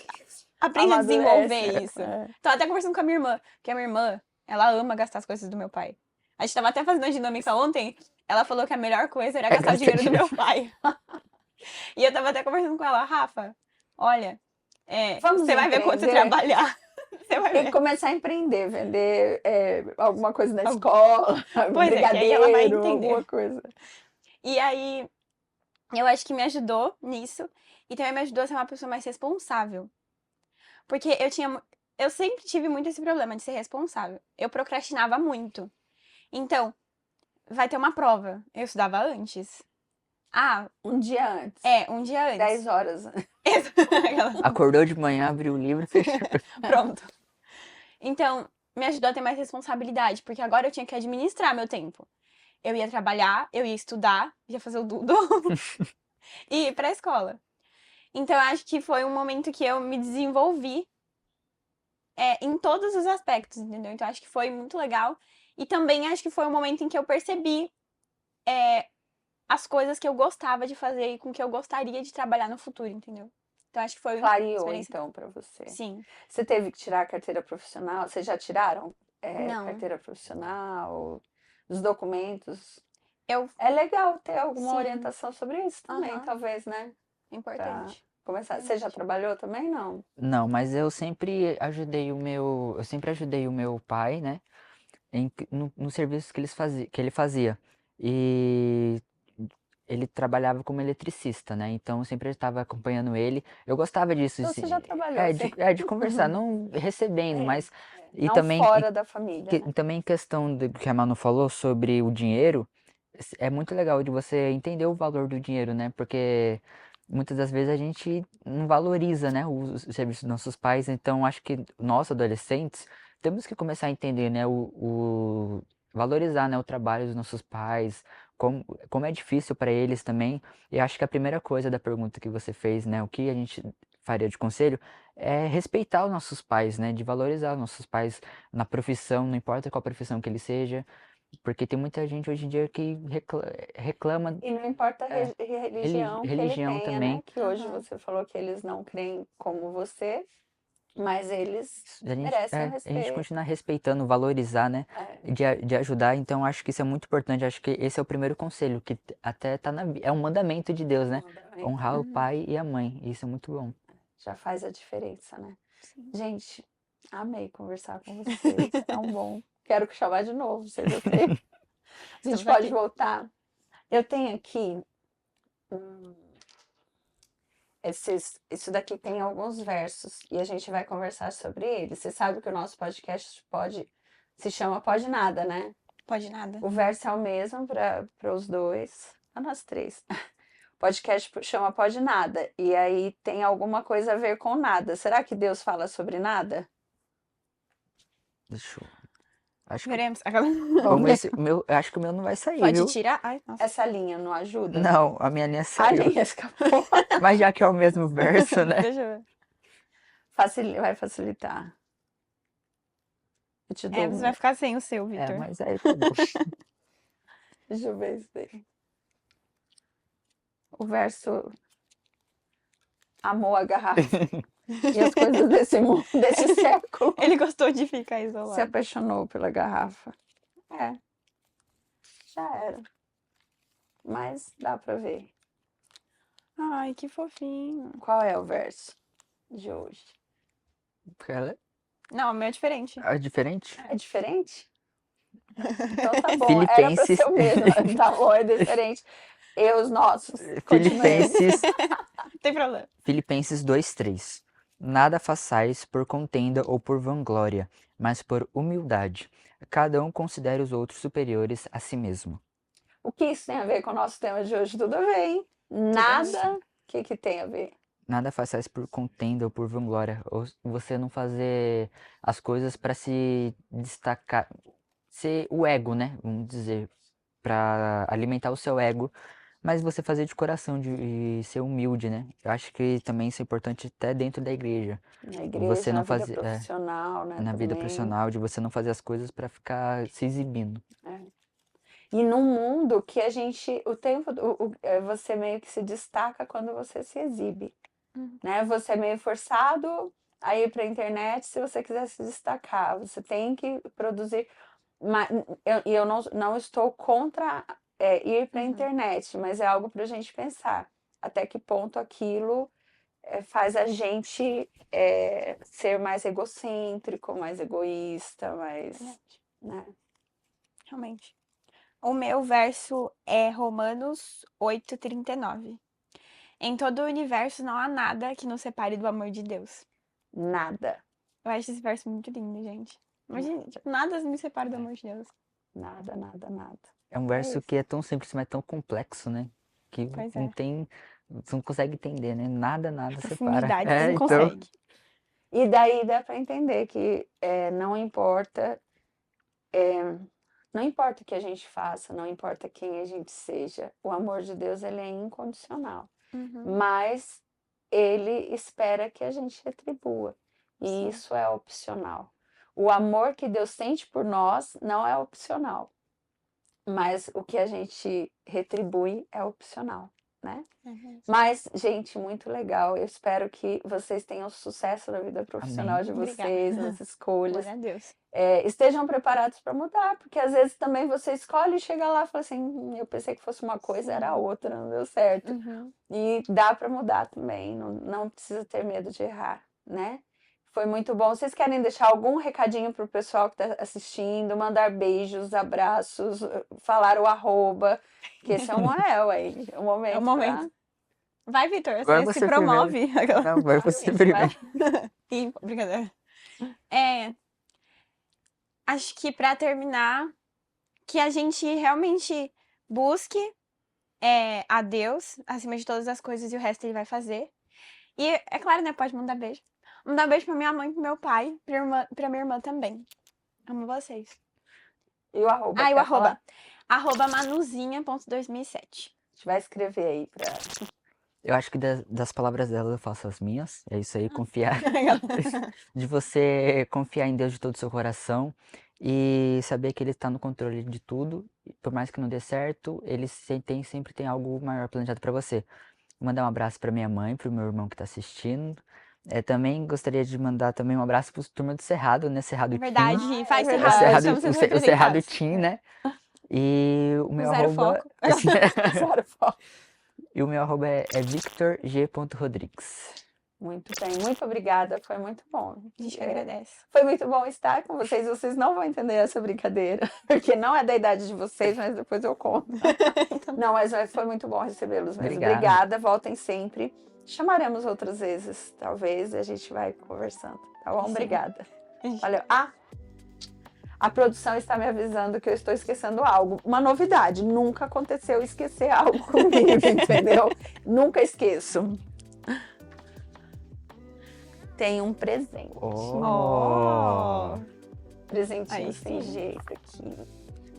aprende a Amadurece. desenvolver isso. É. Tô até conversando com a minha irmã, porque a minha irmã, ela ama gastar as coisas do meu pai. A gente tava até fazendo a dinâmica ontem, ela falou que a melhor coisa era gastar o gastar dinheiro do meu pai. E eu tava até conversando com ela, Rafa, olha, Vamos você vai ver quando você empreender? trabalhar. Você vai Tem que ver. começar a empreender, vender alguma coisa na Algo- escola, Pois é, que aí ela vai brigadeiro, entender. alguma coisa. E aí, eu acho que me ajudou nisso. E também me ajudou a ser uma pessoa mais responsável. Porque eu sempre tive muito esse problema de ser responsável. Eu procrastinava muito. Então, vai ter uma prova. Eu estudava antes. Ah, Um dia antes, um dia antes. 10 horas. Aquela- Acordou de manhã, abriu o livro, fechou. Pronto. Então, me ajudou a ter mais responsabilidade, porque agora eu tinha que administrar meu tempo. Eu ia trabalhar, eu ia estudar, ia fazer o doodle e ir pra escola. Então, eu acho que foi um momento que eu me desenvolvi em todos os aspectos, entendeu? Então, acho que foi muito legal. E também acho que foi um momento em que eu percebi as coisas que eu gostava de fazer e com que eu gostaria de trabalhar no futuro, entendeu? Então, acho que foi uma Clareou, experiência. então, para você. Sim. Você teve que tirar a carteira profissional? Vocês já tiraram Não. carteira profissional? Os documentos? Eu. É legal ter alguma Sim. orientação sobre isso também, Aham. talvez, né? Importante. Começar. Você já trabalhou também? Não. Não, mas eu sempre ajudei o meu pai, né? No serviço que ele fazia. E ele trabalhava como eletricista, né? Então eu sempre estava acompanhando ele. Eu gostava disso, Então você já trabalhou, sim. de conversar, não recebendo, É, mas e não também fora da família, né? também em questão do que a Manu falou sobre o dinheiro, é muito legal de você entender o valor do dinheiro, né? Porque muitas das vezes a gente não valoriza, né, o serviço dos nossos pais. Então acho que nós adolescentes temos que começar a entender, né, valorizar, né, o trabalho dos nossos pais, como é difícil para eles também. E acho que a primeira coisa da pergunta que você fez, né, o que a gente faria de conselho, é respeitar os nossos pais, né, de valorizar os nossos pais na profissão, não importa qual profissão que ele seja, porque tem muita gente hoje em dia que reclama, E não importa a é, religião que ele religião tenha, né? também. Que hoje Aham. você falou que eles não creem como você, mas eles merecem o A gente respeito. continuar respeitando, valorizar, né? É, De ajudar, então acho que isso é muito importante. Acho que esse é o primeiro conselho, que até tá é um mandamento de Deus, né? mandamento, Honrar né? o pai e a mãe. Isso é muito bom. Já faz a diferença, né? Sim. Gente, amei conversar com vocês. Tão bom. Quero chamar de novo, vocês ok? A gente Estamos pode aqui. voltar. Eu tenho aqui. Isso daqui tem alguns versos e a gente vai conversar sobre eles. Você sabe que o nosso podcast se chama Pode Nada, né? Pode nada. O verso é o mesmo para os dois, para nós três. O podcast chama Pode Nada e aí tem alguma coisa a ver com nada. Será que Deus fala sobre nada? Deixa eu... Acho que, Veremos. vamos ver se o meu, eu acho que o meu não vai sair, Pode viu? tirar? Ai, nossa. Essa linha não ajuda? Não, a minha linha A saiu. linha escapou. Mas já que é o mesmo verso, né? Deixa eu ver. Vai facilitar. Eu te dou Você vai ficar sem o seu, É, Vitor. mas aí tá bom. Deixa eu ver isso daí. O verso amou a garrafa e as coisas desse mundo, desse século. Ele gostou de ficar Se isolado. apaixonou pela garrafa. É. Já era. Mas dá pra ver. Ai, que fofinho. Qual é o verso de hoje? Ela Não, o meu é diferente. é diferente? É diferente? Então tá bom. Era pra Filipenses, ser o mesmo. Tá bom, é diferente. Erros nossos. Continuemos. Filipenses, Não tem problema. Filipenses 2:3. Nada façais por contenda ou por vanglória, mas por humildade. Cada um considere os outros superiores a si mesmo. O que isso tem a ver com o nosso tema de hoje? Tudo a ver, hein? Nada. O que tem a ver? Nada façais por contenda ou por vanglória, ou você não fazer as coisas para se destacar, ser o ego, né? Vamos dizer, para alimentar o seu ego, mas você fazer de coração, de ser humilde, né? Eu acho que também isso é importante até dentro da igreja. Na igreja, Você na não vida fazer, profissional, né? na vida também. profissional, de você não fazer as coisas para ficar se exibindo. E num mundo que a gente, você meio que se destaca quando você se exibe, né? Você é meio forçado a ir para a internet se você quiser se destacar. Você tem que produzir. Eu não estou contra ir para a internet, mas é algo para a gente pensar. Até que ponto aquilo faz a gente ser mais egocêntrico, mais egoísta, mais, né? Realmente. O meu verso é Romanos 8:39. Em todo o universo não há nada que nos separe do amor de Deus. Nada, Eu acho esse verso muito lindo, gente. Imagina, tipo, nada me separa do amor de Deus. nada, nada, nada. É um verso isso. que é tão simples, mas tão complexo, né? Que Pois não é. tem, você não consegue entender, né? Nada separa. Profundidade, você não então, consegue. E daí dá para entender que não importa o que a gente faça, não importa quem a gente seja, o amor de Deus ele é incondicional. Mas ele espera que a gente retribua. E Sim. isso é opcional. O amor que Deus sente por nós não é opcional. Mas o que a gente retribui é opcional, né? Mas, gente, muito legal. Eu espero que vocês tenham sucesso na vida profissional Amém. de Obrigada. vocês, nas escolhas. Glória a Deus. Estejam preparados para mudar, porque às vezes também você escolhe e chega lá e fala assim, eu pensei que fosse uma coisa, era outra, não deu certo. E dá para mudar também, não precisa ter medo de errar, né? Foi muito bom. Vocês querem deixar algum recadinho pro pessoal que está assistindo, mandar beijos, abraços, falar o arroba, que esse é um o momento. É o momento. Vai, Vitor, Vai você se você promove. Não, vai você primeiro. Ih, brincadeira. Acho que pra terminar, que a gente realmente busque a Deus acima de todas as coisas e o resto ele vai fazer. E é claro, né? Pode mandar beijo. Mandar um beijo pra minha mãe, pro meu pai, pra minha irmã também. Amo vocês. E o arroba? Ah, e o quer arroba. falar? Arroba manuzinha.2007. A gente vai escrever aí pra... Eu acho que das palavras dela eu faço as minhas. É isso aí, confiar. De você confiar em Deus de todo o seu coração e saber que Ele está no controle de tudo. E por mais que não dê certo, Ele sempre tem algo maior planejado para você. Vou mandar um abraço para minha mãe, para o meu irmão que está assistindo. Também gostaria de mandar também um abraço para os turma do Cerrado, né? Cerrado É verdade, Team. faz é O verdade. Cerrado, Cerrado, estamos sendo o Cerrado representados. Team, né? E o meu Zero arroba... foco. Zero foco. E o meu arroba é victorg.rodrigues. Muito bem, muito obrigada, foi muito bom. A gente que agradece. Foi muito bom estar com vocês. Vocês não vão entender essa brincadeira, porque não é da idade de vocês, mas depois eu conto. Não, mas foi muito bom recebê-los mesmo. Obrigado. Obrigada, voltem sempre. Chamaremos outras vezes, talvez, e a gente vai conversando, tá bom? Sim. Obrigada. Gente. Valeu. A produção está me avisando que eu estou esquecendo algo. Uma novidade, nunca aconteceu esquecer algo comigo, entendeu? Nunca esqueço. Tem um presente. Oh. Presentinho Aí sem sim. jeito aqui.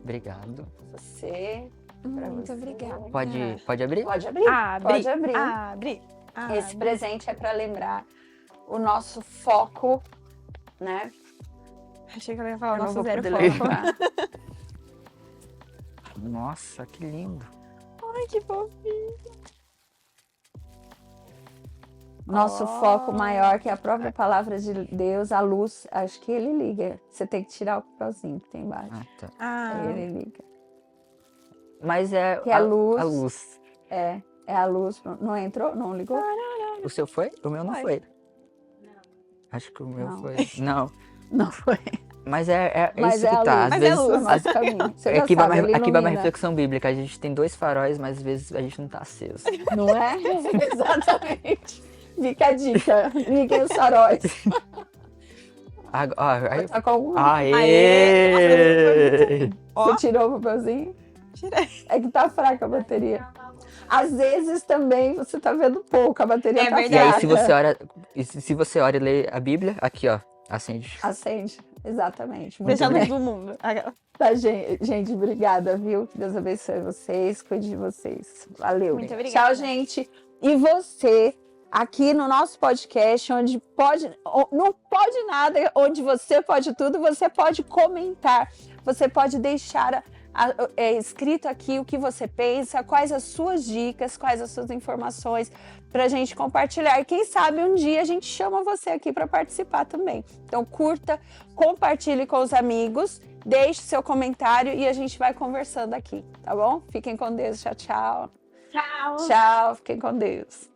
Obrigado. Você. Pra Muito você. obrigada. Pode abrir? Pode abrir. Abre. Pode abrir. Abre. Esse presente é para lembrar o nosso foco, né? Achei que eu ia falar o Eu não nosso vou zero poder foco. lembrar. Nossa, que lindo. Ai, que fofinho. Nosso Oh. foco maior, que é a própria palavra de Deus, a luz, acho que ele liga. Você tem que tirar o papelzinho que tem embaixo. Ah, tá. Aí ele liga. Mas é Que é a luz. a luz. É a luz. Não entrou? Não ligou? O seu foi? O meu não Foi. foi. Acho que o meu Não. foi. Não. Não foi. Mas é Mas isso é que a tá. luz. Às Mas é vezes. luz. É o nosso caminho. Você já Aqui vai, sabe, ele aqui vai uma ilumina. reflexão bíblica. A gente tem 2 faróis, mas às vezes a gente não tá aceso. Não é? Exatamente. Fica a dica. Liguem os faróis. Aí, Tá com algum... aê! Você tirou o papelzinho? Tirei. É que tá fraca a bateria. Às vezes também você tá vendo pouco, a bateria É tá verdade. E aí, fraca. se você ora e lê a Bíblia, aqui, ó, acende. Acende. Exatamente. Muito Deixa a luz bem. do mundo. Tá, gente, obrigada, viu? Que Deus abençoe vocês, cuide de vocês. Valeu. Muito obrigada. Tchau, gente. E você, aqui no nosso podcast, onde não pode nada, onde você pode tudo, você pode comentar, você pode deixar escrito aqui o que você pensa, quais as suas dicas, quais as suas informações pra gente compartilhar. E quem sabe um dia a gente chama você aqui para participar também. Então curta, compartilhe com os amigos, deixe seu comentário e a gente vai conversando aqui, tá bom? Fiquem com Deus. Tchau, tchau. Tchau. Tchau, fiquem com Deus.